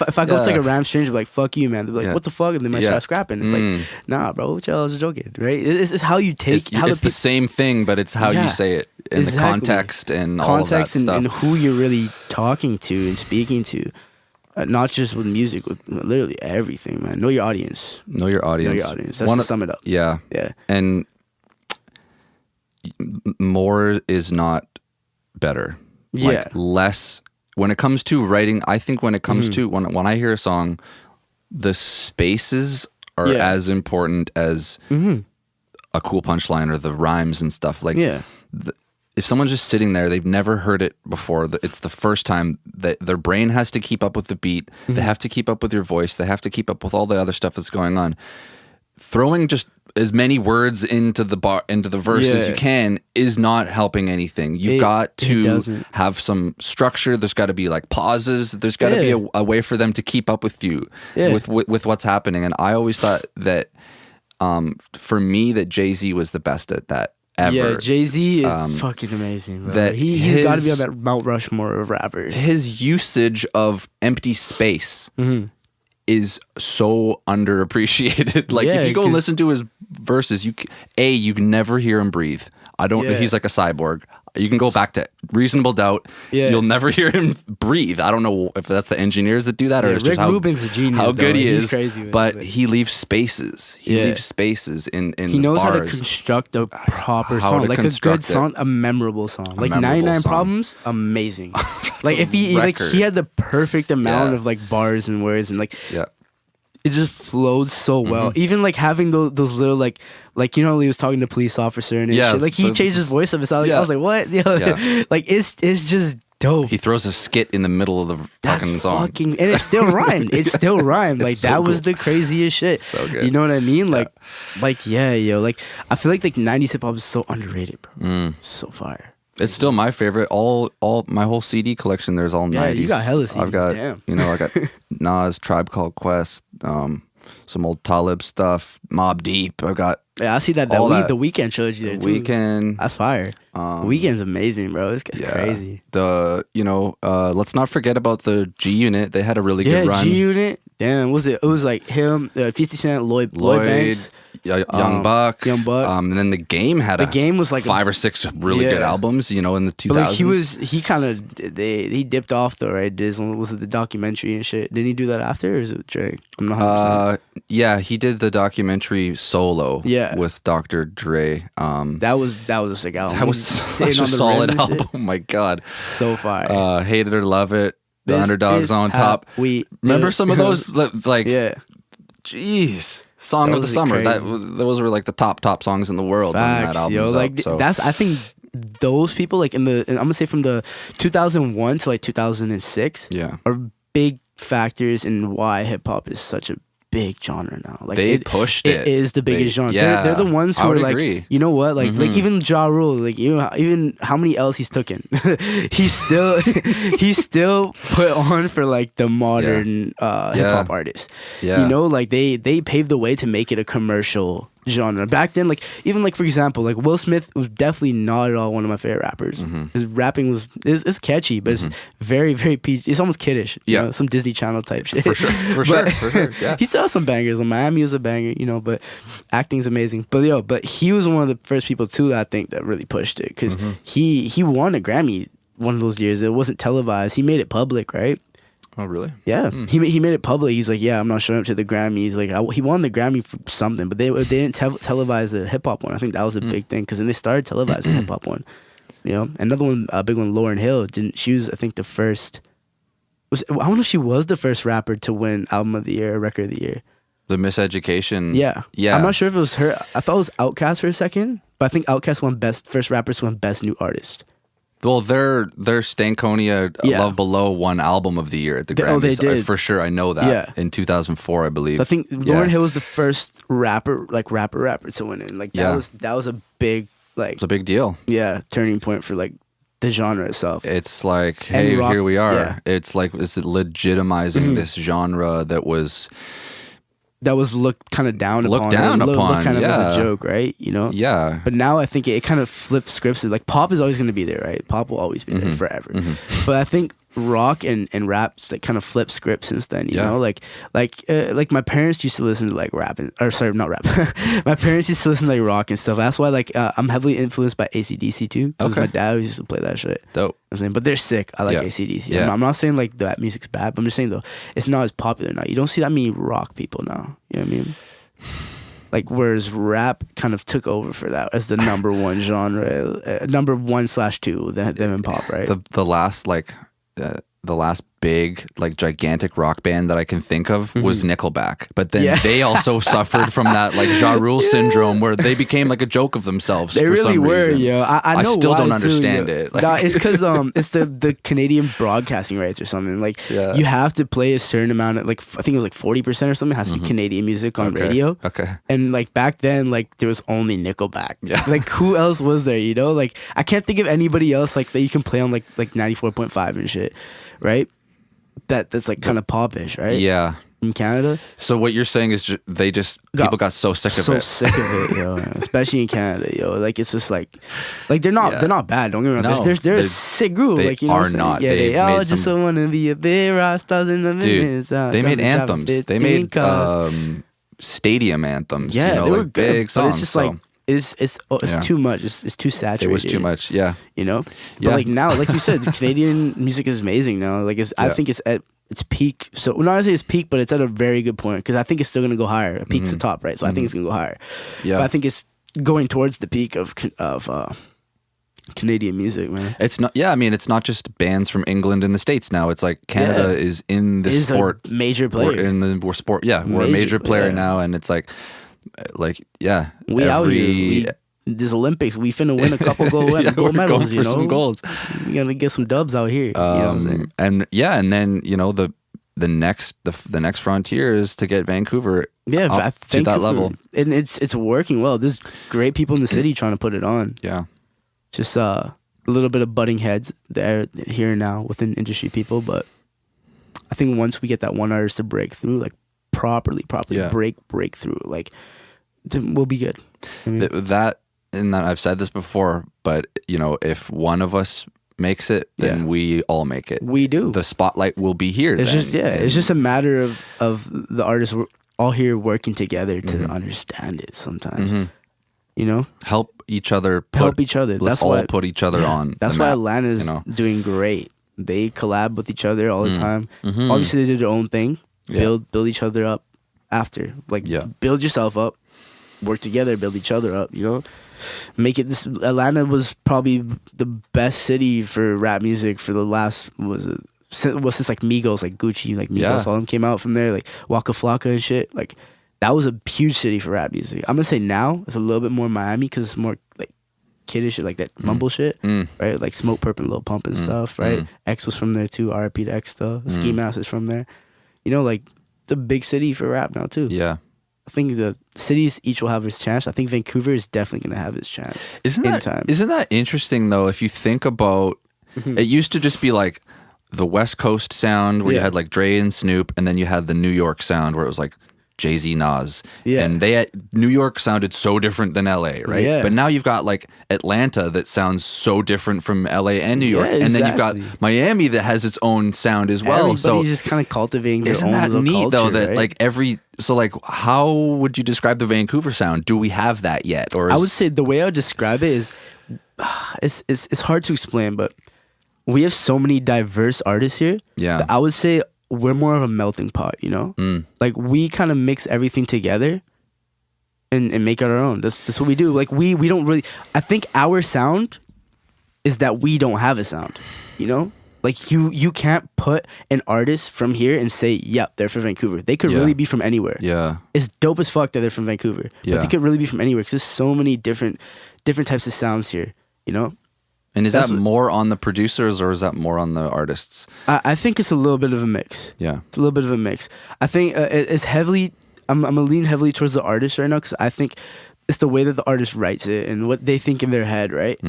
if I go to like a random stranger, like "Fuck you, man," they'll be like, "What the fuck?" And they might start scrapping. It's like, nah, bro, what y'all is joking, right? It's how you take. It's the same thing, but it's how you say it in the context and all of that stuff, and who you're really talking to and speaking to. Not just with music, with literally everything, man. Know your audience. Know your audience. Know your audience. That's to sum it up. Yeah. And more is not better. Like less when it comes to writing. I think when it comes to when I hear a song, the spaces are as important as a cool punchline or the rhymes and stuff. Like if someone's just sitting there, they've never heard it before. It's the first time that their brain has to keep up with the beat. They have to keep up with your voice. They have to keep up with all the other stuff that's going on. Throwing just as many words into the verse as you can is not helping anything. You've got to have some structure. There's got to be like pauses. There's got to be a way for them to keep up with you with what's happening. And I always thought that for me that Jay-Z was the best at that ever. Yeah, Jay-Z is fucking amazing, bro. That he's got to be on that Mount Rushmore of rappers. His usage of empty space is so underappreciated. Like if you go listen to his verses, you can never hear him breathe. He's like a cyborg. You can go back to Reasonable Doubt. You'll never hear him breathe. I don't know if that's the engineers that do that or it's just Rick Rubin's a genius, how good he is. Crazy but he leaves spaces. He leaves spaces in he knows bars. how to construct a proper song, like a good song, a memorable song. Like 99 Problems, amazing. Like if he had the perfect amount of like bars and words and like it just flowed so well. Even like having those little like he was talking to a police officer and shit. Like he changed his voice up. I was like, what? Like it's just dope. He throws a skit in the middle of the fucking song. And it still rhymed. It still rhymed. Like that was the craziest shit. So good. You know what I mean? Like I feel like 90s hip hop is so underrated, bro. So fire. It's still my favorite. All my whole CD collection. There's all 90s. You got hella CDs. I've got I got Nas, Tribe Called Quest, some old Talib stuff, Mobb Deep. I got I see that the Weekend trilogy there too. Weekend, that's fire. Weekend's amazing, bro. This guy's crazy. Let's not forget about the G Unit. They had a really good run. G Unit. Damn, it was like him, 50 Cent, Lloyd Banks. Young Buck. And then the Game was like 5 or 6 really good albums, in the 2000s. But like he dipped off though, right? Was it the documentary and shit? Didn't he do that after, or is it Drake? I'm not 100%. Yeah, he did the documentary solo. With Dr. Dre. That was a sick album. That was such a solid album. Oh my god, so fire. Hate It or Love It. The Underdogs on Top. Remember some of those, like, jeez. Song of the Summer. Those were like the top songs in the world. Facts, when that album was I think those people, like I'm gonna say from the 2001 to like 2006, are big factors in why hip hop is such a big genre now. Like they pushed it. It is the biggest genre. They're the ones who are like, agree. You know what? Like like even Ja Rule, like even how many L's he's taken, he's still put on for like the modern hip hop artists. Like they paved the way to make it a commercial genre. Back then, like even like for example, like Will Smith was definitely not at all one of my favorite rappers. His rapping is catchy, but it's very, very PG. It's almost kiddish. Some Disney Channel type shit. For sure. Yeah. He still has some bangers. On Miami was a banger, but acting's amazing. But he was one of the first people too that I think that really pushed it, because he won a Grammy one of those years. It wasn't televised. He made it public, right? Oh, really? Yeah. He made it public. He's like, I'm not showing up to the Grammys. Like, he won the Grammy for something, but they didn't televise the hip hop one. I think that was a big thing, because then they started televising the hip hop one. Another one, a big one, Lauryn Hill. She was, I think, the first. I don't know if she was the first rapper to win Album of the Year, or Record of the Year. The Miseducation. Yeah. I'm not sure if it was her. I thought it was Outkast for a second, but I think Outkast won first rappers won Best New Artist. Well, their Stankonia Love Below won Album of the Year at the Grammys. Oh, they did. For sure, I know that. In 2004, I believe. I think Lauryn Hill was the first rapper to win it. Like that was a big it's a big deal. Yeah, turning point for like the genre itself. It's like, hey, here we are. Yeah. It's like legitimizing this genre that was looked kind of down upon. Looked kind of as a joke, right? Yeah. But now I think it kind of flipped scripts. Like pop is always going to be there, right? Pop will always be there forever. But I think rock and rap like kind of flipped scripts since then. You know, like my parents used to listen to like rap not rap. My parents used to listen to like rock and stuff. That's why like I'm heavily influenced by AC/DC too. Because my dad used to play that shit. Dope. But they're sick. I like AC/DC. I'm not saying like that music's bad, but I'm just saying though it's not as popular now. You don't see that many rock people now. You know what I mean? Like whereas rap kind of took over for that as the number one genre, number 1/2 them in pop, right? The last big, like gigantic rock band that I can think of was Nickelback. But then they also suffered from that like Ja Rule syndrome, where they became like a joke of themselves. They really were, reason. Yo. I know still why don't understand it. Like, it's because it's the Canadian broadcasting rights or something. Like you have to play a certain amount of like I think it was like 40% or something has to be Canadian music on radio. Okay. And like back then, like there was only Nickelback. Yeah. Like who else was there? Like I can't think of anybody else like that you can play on like 94.5 and shit, right? That's like kind of popish, right? Yeah. In Canada. So what you're saying is people got so sick of it. So sick of it, yo. Especially in Canada, yo. Like it's just like they're not bad. Don't get me wrong. They're a sick group. They like you know are not. Yeah, they all just wanna be a big rock stars in the minutes. They made anthems. They made stadium anthems. Yeah, they were like big songs. But it's just like it's too much. It's too saturated. It was too much. Yeah. But like now, like you said, Canadian music is amazing now. Like I think it's at its peak. So when I say it's peak, but it's at a very good point, because I think it's still gonna go higher. Peak's the top, right? So I think it's gonna go higher. Yeah. But I think it's going towards the peak of Canadian music, man. It's not. Yeah, I mean, it's not just bands from England and the States now. It's like Canada is in the sport. A major player. We're sport. Yeah, we're a major player now, and it's like out here. This Olympics, we finna win a couple gold medals. For some golds. We gotta get some dubs out here. You know what I'm saying? And then the next frontier is to get Vancouver up to that level. And it's working well. There's great people in the city trying to put it on. Yeah. Just a little bit of butting heads there, here and now within industry people, but I think once we get that one artist to break through, like properly break through, like, then we'll be good. I mean, that I've said this before, but if one of us makes it, then we all make it. We do. The spotlight will be here. It's it's just a matter of the artists all here working together to understand it sometimes. Help each other. Let's all put each other on. That's why Atlanta's doing great. They collab with each other all the time. Obviously, they did their own thing. Build each other up after. Build yourself up. Work together, build each other up. Make it. Atlanta was probably the best city for rap music for the last since like Migos, like Gucci, like Migos, all them came out from there, like Waka Flocka and shit. Like that was a huge city for rap music. I'm gonna say now it's a little bit more Miami because it's more like kiddish shit, like that mumble shit, right? Like Smoke Purp and Lil Pump and stuff, right? X was from there too. R.I.P. to X though. Ski Mask is from there. Like it's a big city for rap now too. Yeah. I think the cities each will have its chance. I think Vancouver is definitely going to have its chance. Isn't that interesting though? If you think about, it used to just be like the West Coast sound where you had like Dre and Snoop, and then you had the New York sound where it was like Jay-Z, Nas. Yeah. And New York sounded so different than LA, right? Yeah. But now you've got like Atlanta that sounds so different from LA and New York. Yeah, exactly. And then you've got Miami that has its own sound as well. Everybody's just kind of cultivating their own little culture. Isn't that neat though that like how would you describe the Vancouver sound? Do we have that yet? Or I would say the way I would describe it is it's hard to explain, but we have so many diverse artists here. Yeah. I would say we're more of a melting pot, Like we kind of mix everything together and make it our own. That's what we do. Like we don't really. I think our sound is that we don't have a sound, Like you can't put an artist from here and say, yep, they're from Vancouver. They could really be from anywhere. Yeah, it's dope as fuck that they're from Vancouver. Yeah, but they could really be from anywhere because there's so many different types of sounds here. And is that more on the producers or is that more on the artists? I think it's a little bit of a mix. Yeah. It's a little bit of a mix. I think it's heavily, I'm going to lean heavily towards the artist right now because I think it's the way that the artist writes it and what they think in their head, right?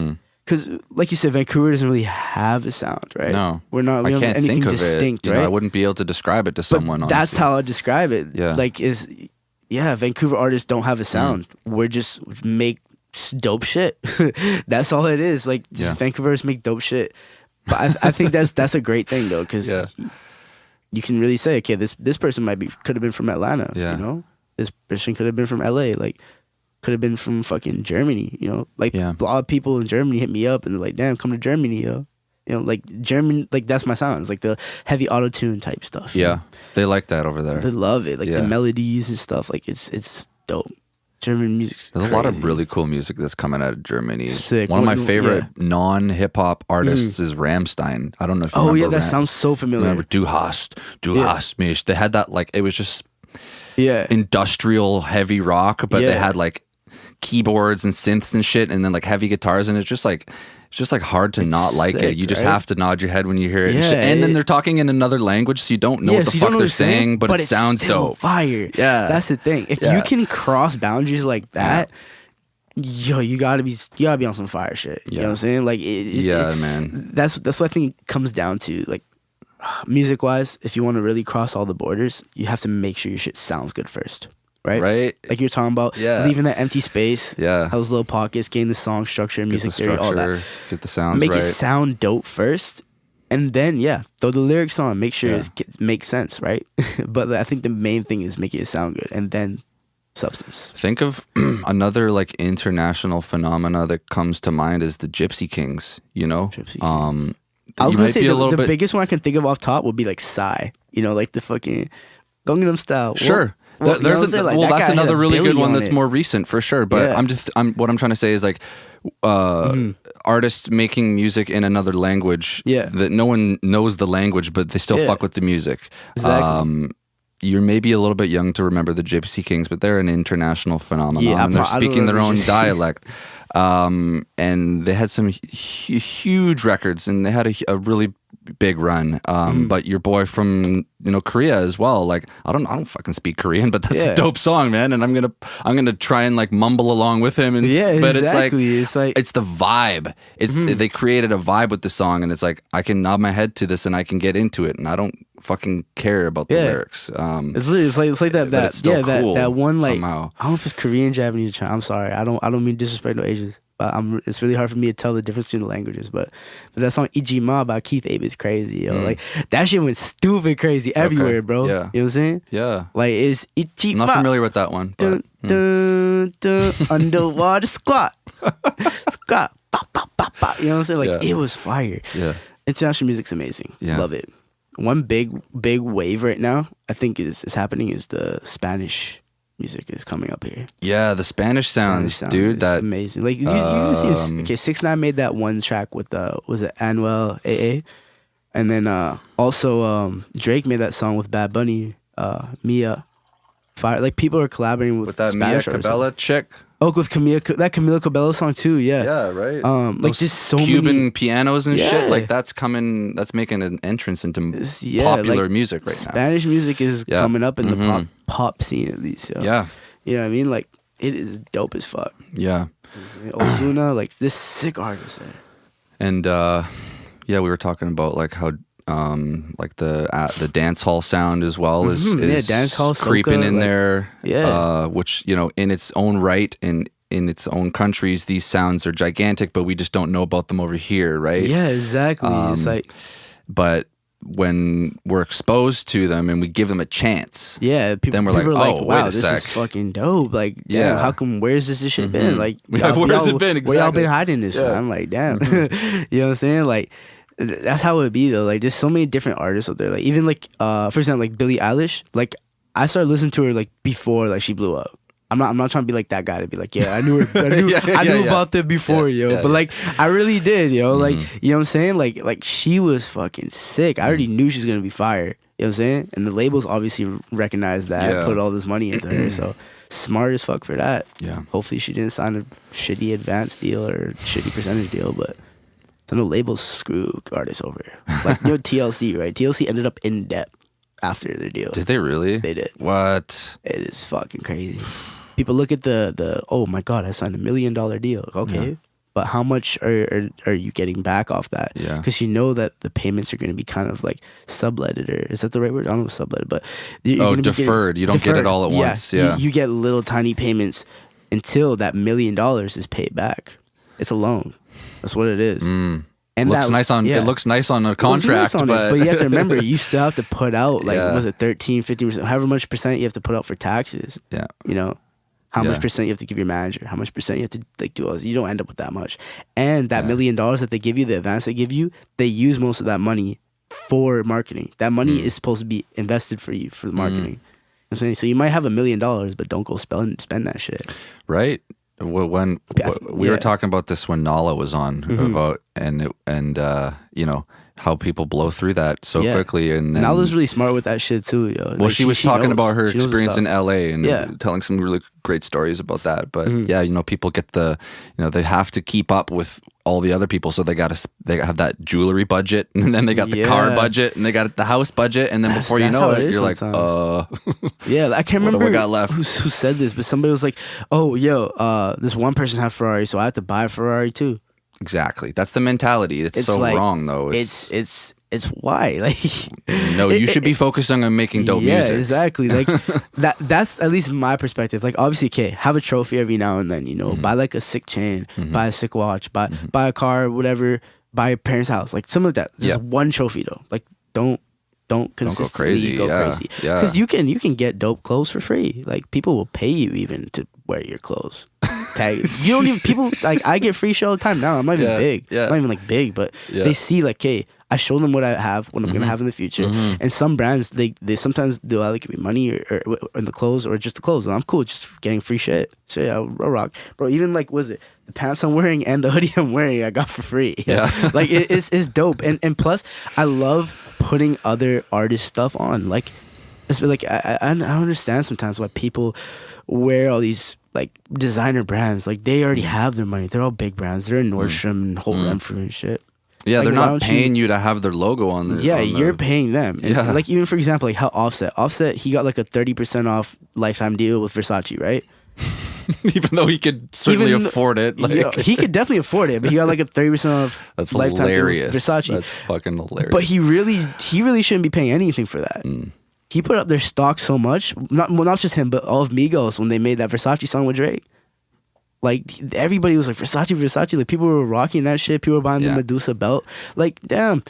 Because like you said, Vancouver doesn't really have a sound, right? No. We don't have anything distinct, right? I wouldn't be able to describe it to someone, honestly. That's how I describe it. Yeah. Vancouver artists don't have a sound. We're just make dope shit. That's all it is. Like Vancouvers make dope shit. But I think that's a great thing though, because you can really say, okay, this person could have been from Atlanta. Yeah. This person could have been from LA. Like could have been from fucking Germany. Like a lot of people in Germany hit me up and they're like, damn, come to Germany, yo. Like German, like that's my sound. It's like the heavy auto-tune type stuff. Yeah, they like that over there. They love it. Like the melodies and stuff. Like it's dope. German music. There's crazy. A lot of really cool music that's coming out of Germany. Sick. One of my favorite non-hip hop artists is Rammstein. I don't know if you remember. Oh yeah, that sounds so familiar. Remember Du hast mich. They had that like it was just industrial heavy rock, but they had like keyboards and synths and shit, and then like heavy guitars, and it's just like hard to not like it. You just have to nod your head when you hear it. Yeah, and then they're talking in another language, so you don't know what the fuck they're saying, but it sounds dope. Fire. Yeah. That's the thing. If you can cross boundaries like that, you gotta be on some fire shit. You know what I'm saying? Like man. That's what I think it comes down to. Like music wise, if you want to really cross all the borders, you have to make sure your shit sounds good first. Right? Like you're talking about leaving that empty space. Yeah. Those little pockets, getting the song structure, music theory, all that. Get the sounds Make it sound dope first. And then, throw the lyrics on. Make sure it makes sense, right? But I think the main thing is making it sound good. And then substance. Think of another like international phenomena that comes to mind is the Gypsy Kings, Gypsy Kings. I was going to say the biggest one I can think of off top would be like Psy. Like the fucking Gangnam Style. Sure. That's another really good one that's more recent for sure. But what I'm trying to say is like artists making music in another language that no one knows the language, but they still fuck with the music. Exactly. You're maybe a little bit young to remember the Gypsy Kings, but they're an international phenomenon and they're speaking their own dialect. and they had some huge records, and they had a really big run. But your boy from Korea as well. Like I don't fucking speak Korean, but that's a dope song, man. And I'm gonna try and like mumble along with him. And but exactly. it's the vibe. It's they created a vibe with the song, and it's like I can nod my head to this and I can get into it, and I don't fucking care about the lyrics. It's like that cool that one like somehow. I don't know if it's Korean, Japanese, or Chinese. I'm sorry, I don't mean disrespect no Asians. But it's really hard for me to tell the difference between the languages. But that song Ijima by Keith Abe is crazy, yo. Like that shit went stupid crazy everywhere, bro. Yeah. You know what I'm saying? Yeah. Like it's Ijima. I'm not familiar with that one. But, dun, underwater squat. Squat. Bah, bah, bah, bah. You know what I'm saying? Like it was fire. Yeah. International music's amazing. Yeah. Love it. One big wave right now, I think is happening is the Spanish music is coming up here. Yeah, the Spanish sounds, dude. That's amazing. Like you see, 6ix9ine made that one track with was it Anuel AA, and then also Drake made that song with Bad Bunny, Mia. Fire. Like people are collaborating with that Spanish Mia Cabela chick. Oh, with Camila Cabello song too. Yeah. Yeah, right. Like just so Cuban many pianos and shit. Like that's making an entrance into popular music right now. Spanish music is coming up in the pop scene at least. Yo. Yeah. You know what I mean? Like it is dope as fuck. Yeah. Ozuna, like this sick artist there. And we were talking about like how like the dance hall sound as well is dance hall creeping soca, in like, there. Which in its own right in its own countries these sounds are gigantic, but we just don't know about them over here, right? Yeah, exactly. It's like, but when we're exposed to them and we give them a chance, then we're like, oh, wow, wait a this sec. is fucking dope. Like, damn, how come? Where's this shit been? Like, where's it been? Exactly. Where y'all been hiding this? I'm like, damn. You know what I'm saying? Like. That's how it would be though. Like there's so many different artists out there. Like even like for example like Billie Eilish. Like I started listening to her like before like she blew up. I'm not trying to be like that guy to be like I knew her. I knew about them before but like I really did like you know what I'm saying. Like she was fucking sick. I already knew she was gonna be fire. You know what I'm saying. And the labels obviously recognized that, put all this money into her. So smart as fuck for that. Yeah. Hopefully she didn't sign a shitty advance deal or shitty percentage deal, but. So no labels screw artists over. Like TLC, right? TLC ended up in debt after their deal. Did they really? They did. What? It is fucking crazy. People look at the oh my god, I signed $1 million deal. Okay, but how much are you getting back off that? Yeah. Because you know that the payments are going to be kind of like subletted, or is that the right word? I don't know, subletted, but deferred. You don't get it all at once. Yeah. You get little tiny payments until that $1 million is paid back. It's a loan. That's what it is. And it looks nice on a contract, but you have to remember you still have to put out like was it 13-15%, however much percent you have to put out for taxes. Yeah. You know, how much percent you have to give your manager, how much percent you have to like do all this. You don't end up with that much. And that $1 million that they give you, the advance they give you, they use most of that money for marketing. That money is supposed to be invested for you for the marketing. You know what I'm saying? So you might have $1 million, but don't go spend that shit. Right. When we were talking about this when Nala was on about and how people blow through that so quickly, and then, Nala's really smart with that shit too. Yo. Well, like she was talking about her experience in LA and telling some really great stories about that. But people get they have to keep up with all the other people, so they have that jewelry budget, and then they got the car budget, and they got the house budget, and then before you know it, you're sometimes. Like, I can't remember what got left. Who said this, but somebody was like, "Oh, this one person had Ferrari, so I have to buy a Ferrari too." Exactly, that's the mentality. It's so like, wrong, though. It's why like no, you should be focusing on making dope music. Yeah, exactly. Like that's at least my perspective. Like obviously, okay, have a trophy every now and then. Buy like a sick chain, buy a sick watch, buy a car, whatever. Buy your parents' house, like something like that. Just one trophy though. Like don't consistently go crazy. Yeah, because you can get dope clothes for free. Like people will pay you even to wear your clothes. You don't even people like I get free shit all the time now. I'm not even big. Yeah. I'm not even like big, but they see like, hey, I show them what I have, what I'm gonna have in the future. And some brands they sometimes they'll either give me money or in the clothes or just the clothes. And I'm cool just getting free shit. So yeah, I'll rock. Bro, even like was it the pants I'm wearing and the hoodie I'm wearing I got for free. Yeah. Like it's dope. And plus I love putting other artists' stuff on. Like it's like I don't understand sometimes why people wear all these like designer brands. Like they already have their money. They're all big brands. They're in Nordstrom and Holt Renfrew and shit. Yeah, like, they're not paying you to have their logo on the. Yeah, you're paying them. And yeah. like even for example, like how Offset, he got like a 30% off lifetime deal with Versace, right? Even though he could certainly afford it. Like. He could definitely afford it, but he got like a 30% off That's lifetime hilarious. deal with Versace. That's fucking hilarious. But he really shouldn't be paying anything for that. He put up their stock so much, not just him, but all of Migos when they made that Versace song with Drake. Like everybody was like Versace. Like people were rocking that shit. People were buying the Medusa belt. Like damn,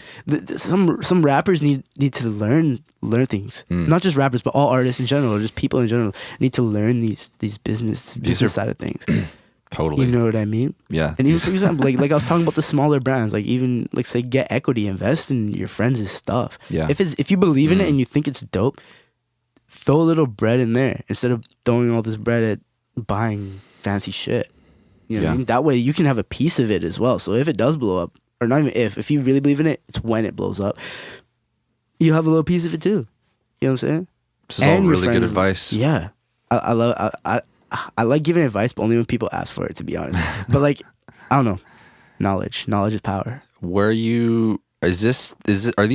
some rappers need to learn things. Not just rappers, but all artists in general, or just people in general need to learn these business side of things. Totally. You know what I mean? Yeah. And even for example, like I was talking about the smaller brands, like even like say get equity, invest in your friends' stuff. Yeah. If you believe in it and you think it's dope, throw a little bread in there instead of throwing all this bread at buying fancy shit. You know what I mean? That way you can have a piece of it as well. So if it does blow up, or not even if you really believe in it, it's when it blows up. You'll have a little piece of it too. You know what I'm saying? This is all really good advice. Yeah. I like giving advice, but only when people ask for it, to be honest. But like, I don't know. Knowledge is power. Are these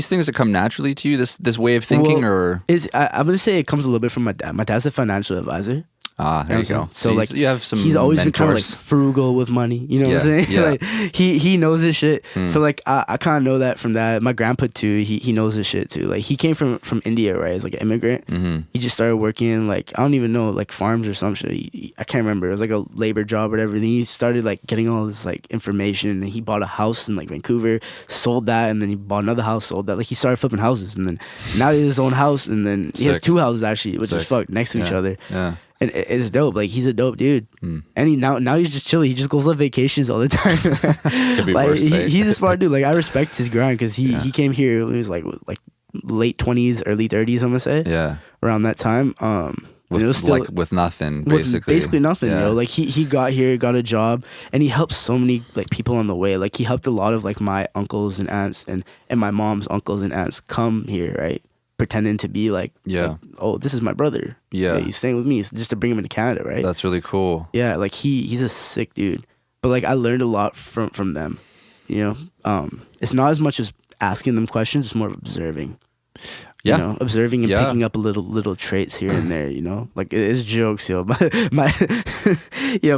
things that come naturally to you? This way of thinking, or I'm gonna say it comes a little bit from my dad. My dad's a financial advisor. There you go. So like you have some. He's always mentors. been kind of like frugal with money. You know what I'm saying? Yeah. Like he knows his shit. So like I kind of know that from that. My grandpa too. He knows his shit too. Like he came from India, right? As like an immigrant. He just started working like I don't even know like farms or some shit. I can't remember. It was like a labor job or whatever. And then he started like getting all this like information. And he bought a house in like Vancouver, sold that, and then he bought another house, sold that. Like he started flipping houses, and then now he has his own house, and then he has two houses actually, which is fucked next to each other. Yeah. And it's dope. Like he's a dope dude, and now he's just chilling. He just goes on vacations all the time. Could be like worse, he's a smart dude. Like I respect his grind because he came here when he was like late 20s, early 30s. I'm gonna say around that time. With nothing, basically nothing. Yeah. Like he got here, got a job, and he helped so many like people on the way. Like he helped a lot of like my uncles and aunts and my mom's uncles and aunts come here, right? Pretending to be like, oh, this is my brother. Yeah, he's staying with me just to bring him into Canada, right? That's really cool. Yeah, like he's a sick dude. But like I learned a lot from them. You know, it's not as much as asking them questions; it's more of observing. Yeah, you know, observing and picking up little traits here and there. You know, like it's jokes, yo. My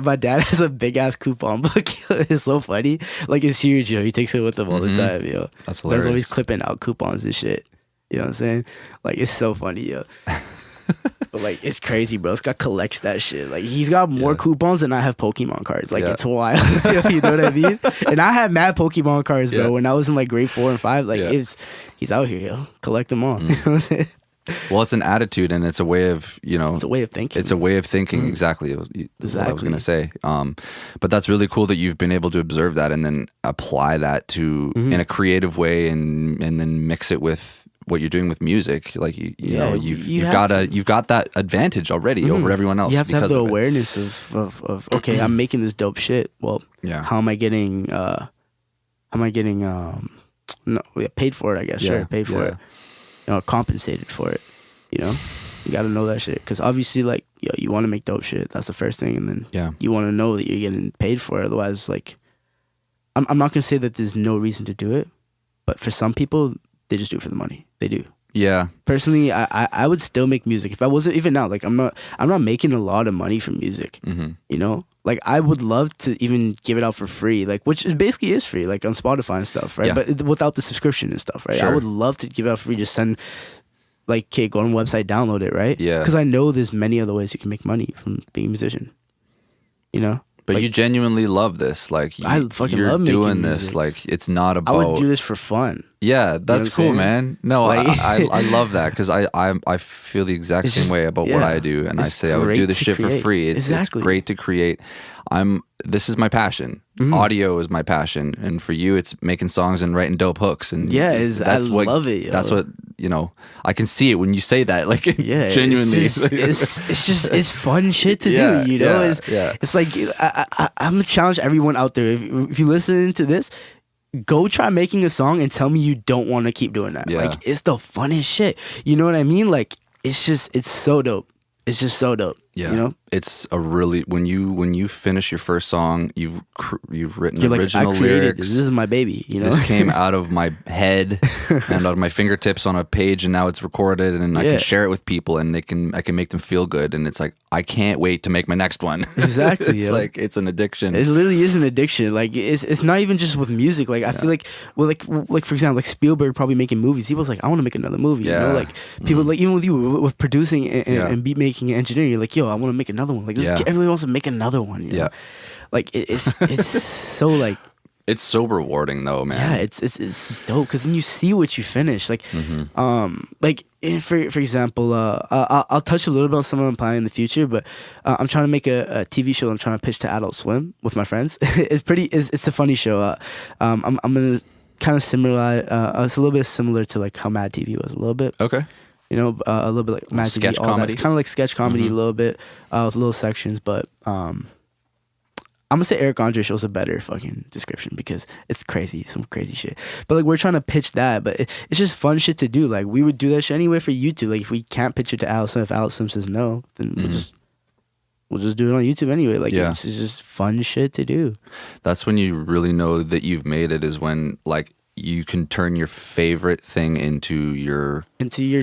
my dad has a big ass coupon book. It's so funny. Like it's huge, yo. He takes it with him all the time, yo. That's hilarious. He's always clipping out coupons and shit. You know what I'm saying? Like it's so funny, yo. But like it's crazy, bro. This guy collects that shit. Like he's got more coupons than I have Pokemon cards. Like it's wild. You know what I mean? And I had mad Pokemon cards, bro. When I was in like grade 4 and 5, like he's out here, yo. Collect them all. You know what I'm saying? Well, it's an attitude and it's a way of, it's a way of thinking. It's a way of thinking. Exactly. What I was going to say. But that's really cool that you've been able to observe that and then apply that to in a creative way and then mix it with what you're doing with music. Like you've got that advantage already over everyone else. You have to have the awareness of okay, I'm making this dope shit. Well, how am I getting paid for it, I guess. Sure, paid for it. Compensated for it. You know, you got to know that shit because obviously, like, you want to make dope shit. That's the first thing, and then you want to know that you're getting paid for it. Otherwise, like, I'm not gonna say that there's no reason to do it, but for some people, they just do it for the money. They do. Yeah. Personally, I would still make music if I wasn't even now. Like, I'm not making a lot of money from music. You know, like I would love to even give it out for free, like which basically is free, like on Spotify and stuff, right? But without the subscription and stuff, right? I would love to give it out for free. Just send, like, okay, go on the website, download it, right? Yeah. Because I know there's many other ways you can make money from being a musician. You know. But like, you genuinely love this, like I fucking love making doing music. this, like it's not about. I would do this for fun. Yeah, that's cool, man. No, like, I love that because I feel the exact same way about what I do, and I say I would do this shit for free. It's great to create. This is my passion. Audio is my passion, and for you, it's making songs and writing dope hooks. And I love it. Yo. That's what I can see it when you say that. Like, genuinely, it's fun shit to do. You know, it's like I'm gonna challenge everyone out there. If you listen to this, go try making a song and tell me you don't want to keep doing that. Like, it's the funnest shit. You know what I mean? Like, it's so dope. It's just so dope. Yeah. You know? it's a really when you finish your first song, you've written You're original like, I created lyrics. This is my baby, you know. This came out of my head and out of my fingertips on a page, and now it's recorded, and I can share it with people, and I can make them feel good, and it's like I can't wait to make my next one. Exactly. It's like it's an addiction. It literally is an addiction. Like it's not even just with music. Like I feel like for example, like Spielberg probably making movies. He was like, I want to make another movie. You know, like people like even with you with producing and beat making and engineering, you're like, yo, I want to make another one. Like everyone wants to make another one. You know? Like it's so like. It's so rewarding though, man. Yeah, it's dope because then you see what you finish. Like, like for example, I'll touch a little bit on some of my plan in the future, but I'm trying to make a TV show. I'm trying to pitch to Adult Swim with my friends. It's a funny show. I'm gonna kind of similar. It's a little bit similar to like how Mad TV was a little bit. Okay. You know, a little bit like Mad sketch TV. All comedy. that. It's kind of like sketch comedy a little bit with little sections, but I'm gonna say Eric Andre show's a better fucking description because it's crazy, some crazy shit. But like we're trying to pitch that, but it's just fun shit to do. Like we would do that shit anyway for YouTube. Like if we can't pitch it to Allison, if Allison says no, then we'll just do it on YouTube anyway. Like it's just fun shit to do. That's when you really know that you've made it. Is when like you can turn your favorite thing into your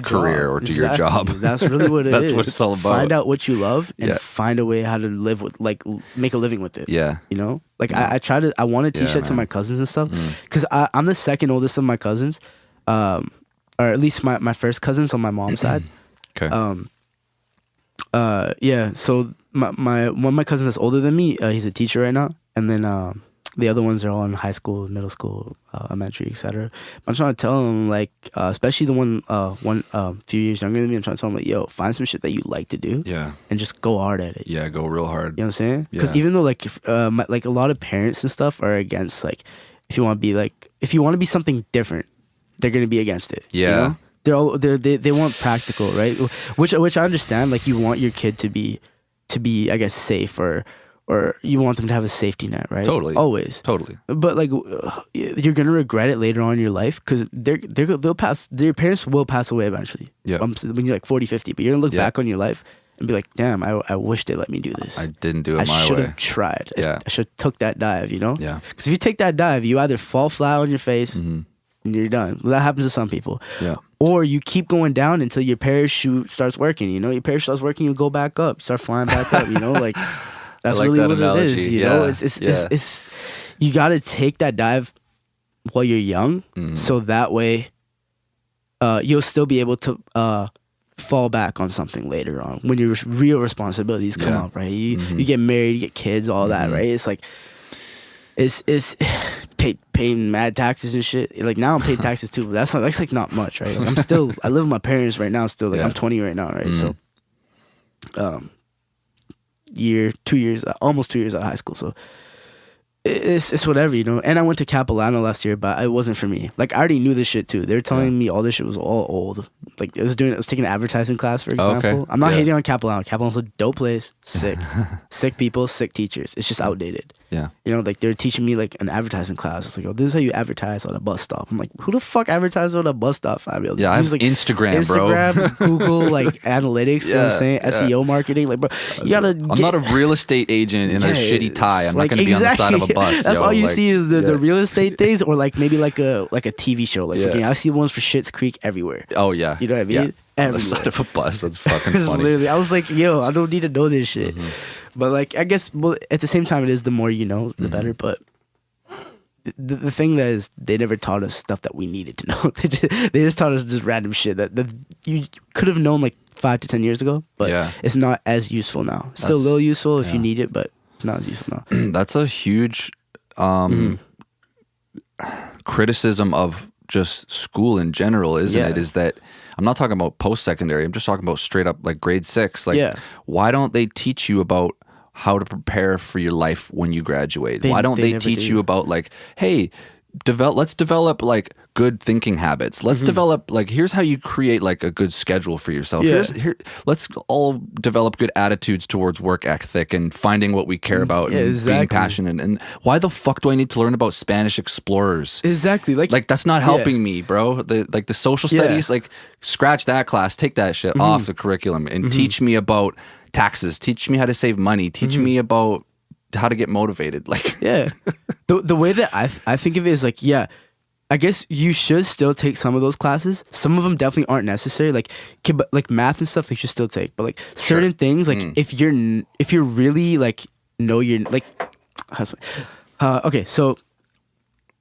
career or to your job. That's really what it is. That's what it's all about. Find out what you love and find a way how to live with, like, make a living with it. Yeah. You know? Like, I want to teach that to my cousins and stuff. Because I'm the second oldest of my cousins. Or at least my first cousins on my mom's side. Okay. Yeah. So one of my cousins that's older than me, he's a teacher right now. And then the other ones are all in high school, middle school, elementary, etc. I'm trying to tell them, like, especially the one few years younger than me, I'm trying to tell them, like, yo, find some shit that you like to do, and just go hard at it. Yeah, go real hard. You know what I'm saying? Because even though, like, like a lot of parents and stuff are against, like, if you want to be something different, they're gonna be against it. Yeah, you know? They want practical, right? Which I understand. Like, you want your kid to be I guess safe or you want them to have a safety net, right? Totally. Always. Totally. But like, you're gonna regret it later on in your life because they'll pass. Their parents will pass away eventually. Yeah. When you're like 40, 50, but you're gonna look back on your life and be like, damn, I wish they let me do this. I didn't do it my way. I should have tried. Yeah. I should have took that dive. You know. Yeah. Because if you take that dive, you either fall flat on your face and you're done. Well, that happens to some people. Yeah. Or you keep going down until your parachute starts working. You know, your parachute starts working, you go back up, start flying back up. You know, like. That's really what analogy. It is, you know. It's you got to take that dive while you're young, so that way, you'll still be able to fall back on something later on when your real responsibilities come up, right? You get married, you get kids, all that, right? It's like it's paying mad taxes and shit. Like now I'm paying taxes too, but that's like not much, right? Like I live with my parents right now still. Like I'm 20 right now, right? So, almost 2 years out of high school, so it's whatever, you know. And I went to Capilano last year, but it wasn't for me. Like I already knew this shit too. They were telling me all this shit was all old. Like I was taking an advertising class, for example. Okay. I'm not hating on Capilano. Capilano's a dope place. Sick. Sick people, sick teachers. It's just outdated. Yeah. You know, like they're teaching me like an advertising class. It's like, oh, this is how you advertise on a bus stop. I'm like, who the fuck advertises on a bus stop? I mean, I have like Instagram, bro. Google, like analytics, you know what I'm saying? SEO marketing. Like, bro, you gotta I'm not a real estate agent in a shitty tie. I'm like, not gonna be on the side of a bus. That's all you see is the real estate things, or like maybe like a TV show. Like I see ones for Schitt's Creek everywhere. Oh yeah. You know what I mean? On the side of a bus. That's fucking funny. Literally, I was like, yo, I don't need to know this shit. But like, I guess, well, at the same time, it is the more you know, the better. But the thing that is, they never taught us stuff that we needed to know. They just taught us this random shit that you could have known like 5 to 10 years ago. But it's not as useful now. Still a little useful if you need it, but it's not as useful now. That's a huge criticism of just school in general, isn't it? Is that I'm not talking about post-secondary. I'm just talking about straight up like grade 6. Like, why don't they teach you about how to prepare for your life when you graduate? Why don't they teach you about like, hey, let's develop like good thinking habits. Let's develop like, here's how you create like a good schedule for yourself. Let's all develop good attitudes towards work ethic and finding what we care about and being passionate. And why the fuck do I need to learn about Spanish explorers? Exactly. Like that's not helping me, bro. The social studies, like scratch that class, take that shit off the curriculum and teach me about taxes. Teach me how to save money. Teach me about how to get motivated. Like, yeah. The way that I think of it is like, yeah, I guess you should still take some of those classes. Some of them definitely aren't necessary. Like, but like math and stuff, they should still take. But like certain things, like if you're really like know you're like, okay, so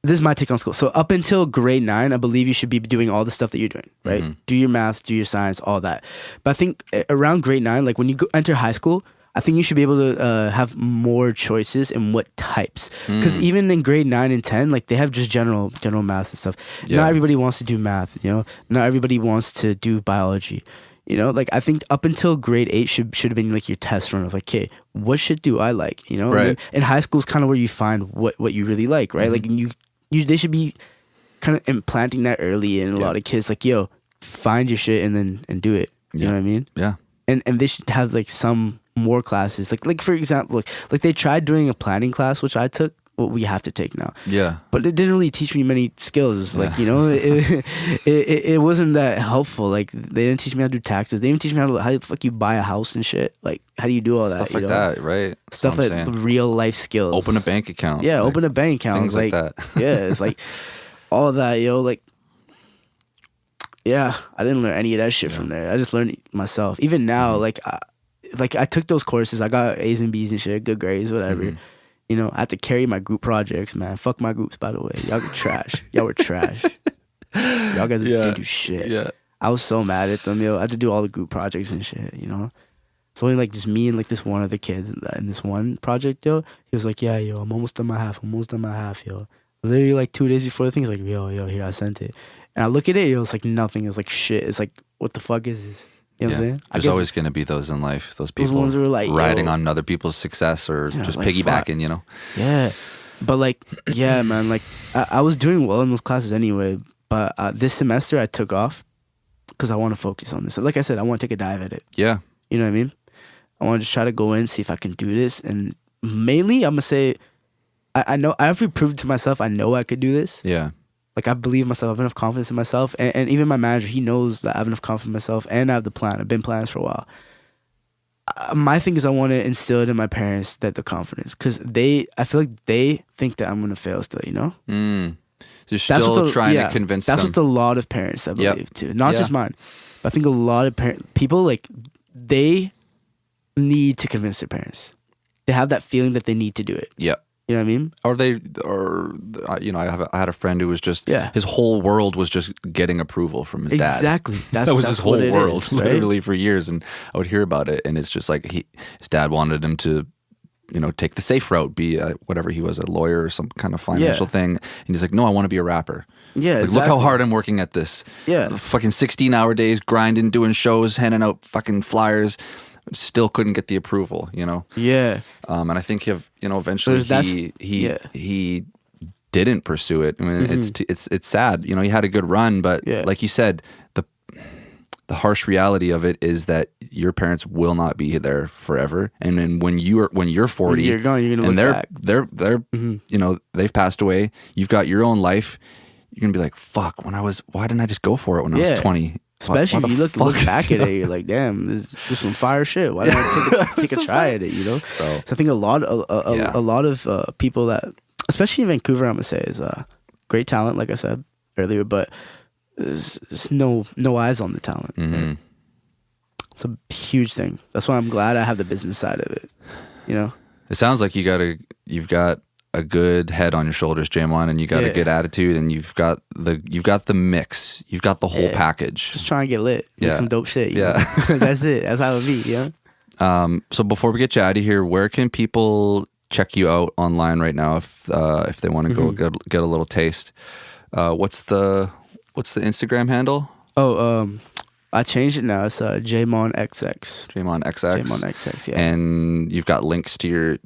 this is my take on school. So up until grade 9, I believe you should be doing all the stuff that you're doing, right? Do your math, do your science, all that. But I think around grade 9, like when you enter high school, I think you should be able to have more choices in what types. Because even in grade 9 and 10, like they have just general math and stuff. Yeah. Not everybody wants to do math, you know? Not everybody wants to do biology. You know, like I think up until grade 8 should have been like your test run of like, okay, what shit do I like? You know? Right. And high school is kind of where you find what you really like, right? Like they should be kind of implanting that early in a lot of kids. Like, yo, find your shit and do it. You know what I mean? Yeah. And they should have like some more classes. Like for example, like they tried doing a planning class, which I took. What we have to take now. Yeah. But it didn't really teach me many skills. Like, you know, it wasn't that helpful. Like they didn't teach me how to do taxes. They didn't teach me how the fuck you buy a house and shit. Like how do you do all that? Stuff like that, right? Stuff like real life skills. Open a bank account. Yeah, open a bank account. Things like that. Yeah, it's like all of that, yo. Like, yeah, I didn't learn any of that shit from there. I just learned it myself. Even now, like I took those courses. I got A's and B's and shit, good grades, whatever. You know, I had to carry my group projects, man. Fuck my groups, by the way. Y'all were trash. Y'all were trash. Y'all guys didn't do shit. Yeah. I was so mad at them, yo. I had to do all the group projects and shit, you know? It's only like just me and like this one other kid in this one project, yo. He was like, yeah, yo, I'm almost done my half, yo. Literally like 2 days before the thing, he's like, yo, here, I sent it. And I look at it, yo, it's like nothing. It's like shit. It's like, what the fuck is this? You know what I'm saying? There's always going to be those in life. Those people ones who are like, riding on other people's success or just like, piggybacking, you know? Yeah. But like, yeah, man, like I was doing well in those classes anyway. But this semester I took off because I want to focus on this. Like I said, I want to take a dive at it. Yeah. You know what I mean? I want to just try to go in, see if I can do this. And mainly, I'm going to say, I know, I have to prove to myself I know I could do this. Yeah. Like, I believe myself. I have enough confidence in myself. And even my manager, he knows that I have enough confidence in myself. And I have the plan. I've been planning for a while. My thing is I want to instill it in my parents that the confidence. Because I feel like they think that I'm going to fail still, you know? So you're still trying to convince them. That's what a lot of parents, I believe, too. Not just mine. But I think a lot of people, like, they need to convince their parents. They have that feeling that they need to do it. Yep. You know what I mean? You know, I had a friend who was just, his whole world was just getting approval from his dad. Exactly. That was his whole world, literally for years. And I would hear about it. And it's just like, his dad wanted him to, you know, take the safe route, be whatever he was, a lawyer or some kind of financial thing. And he's like, no, I want to be a rapper. Yeah, like, look how hard I'm working at this. Yeah. Fucking 16-hour days, grinding, doing shows, handing out fucking flyers. Still couldn't get the approval, you know. Yeah. And I think eventually he didn't pursue it. I mean, it's sad. You know, he had a good run, but like you said, the harsh reality of it is that your parents will not be there forever. And then when you're 40, you're gonna and they're you know, they've passed away. You've got your own life. You're gonna be like, fuck. Why didn't I just go for it when I was 20? Especially if you look back at it, you're like, damn, this is some fire shit. Why didn't I take a try at it, you know? So I think a lot of people that, especially in Vancouver, I'm going to say, is great talent, like I said earlier, but there's no eyes on the talent. Right? It's a huge thing. That's why I'm glad I have the business side of it, you know? It sounds like you've got a good head on your shoulders, JMON, and you got a good attitude, and you've got the mix, you've got the whole package. Just trying to get lit, make some dope shit. You know? That's it. That's how it be. Yeah. So before we get you out of here, where can people check you out online right now if they want to go get a little taste? What's the Instagram handle? I changed it now. It's JMON XX. JMON XX. JMON XX, yeah. And you've got links to your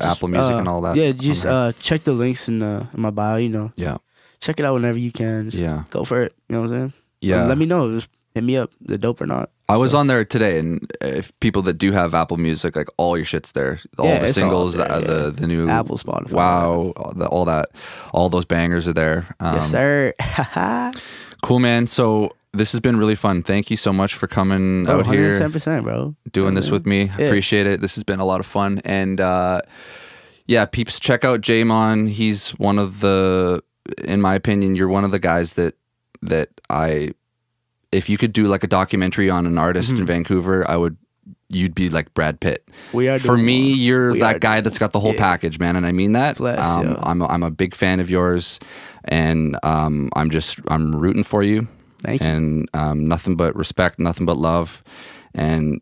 Apple Music and all that? Yeah, just check the links in my bio, you know. Yeah. Check it out whenever you can. Just go for it. You know what I'm saying? Yeah. Let me know. Just hit me up. The dope or not. I was on there today, and if people that do have Apple Music, like all your shit's there. All the singles, the new Apple, Spotify. Wow. All those bangers are there. Yes, sir. Cool, man. So this has been really fun. Thank you so much for coming out here. 110%, bro. Doing this with me. Yeah. Appreciate it. This has been a lot of fun. And peeps, check out JMON. He's one of the, in my opinion, you're one of the guys that if you could do like a documentary on an artist in Vancouver, you'd be like Brad Pitt. For me, you're that guy that's got the whole package, man, and I mean that. I'm a big fan of yours, and I'm rooting for you. Thank you. And nothing but respect, nothing but love, and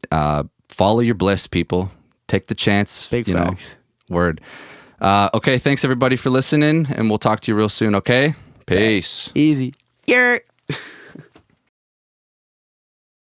follow your bliss, people. Take the chance. Big facts. Word. Okay, thanks everybody for listening, and we'll talk to you real soon. Okay, peace. Easy. Yeah.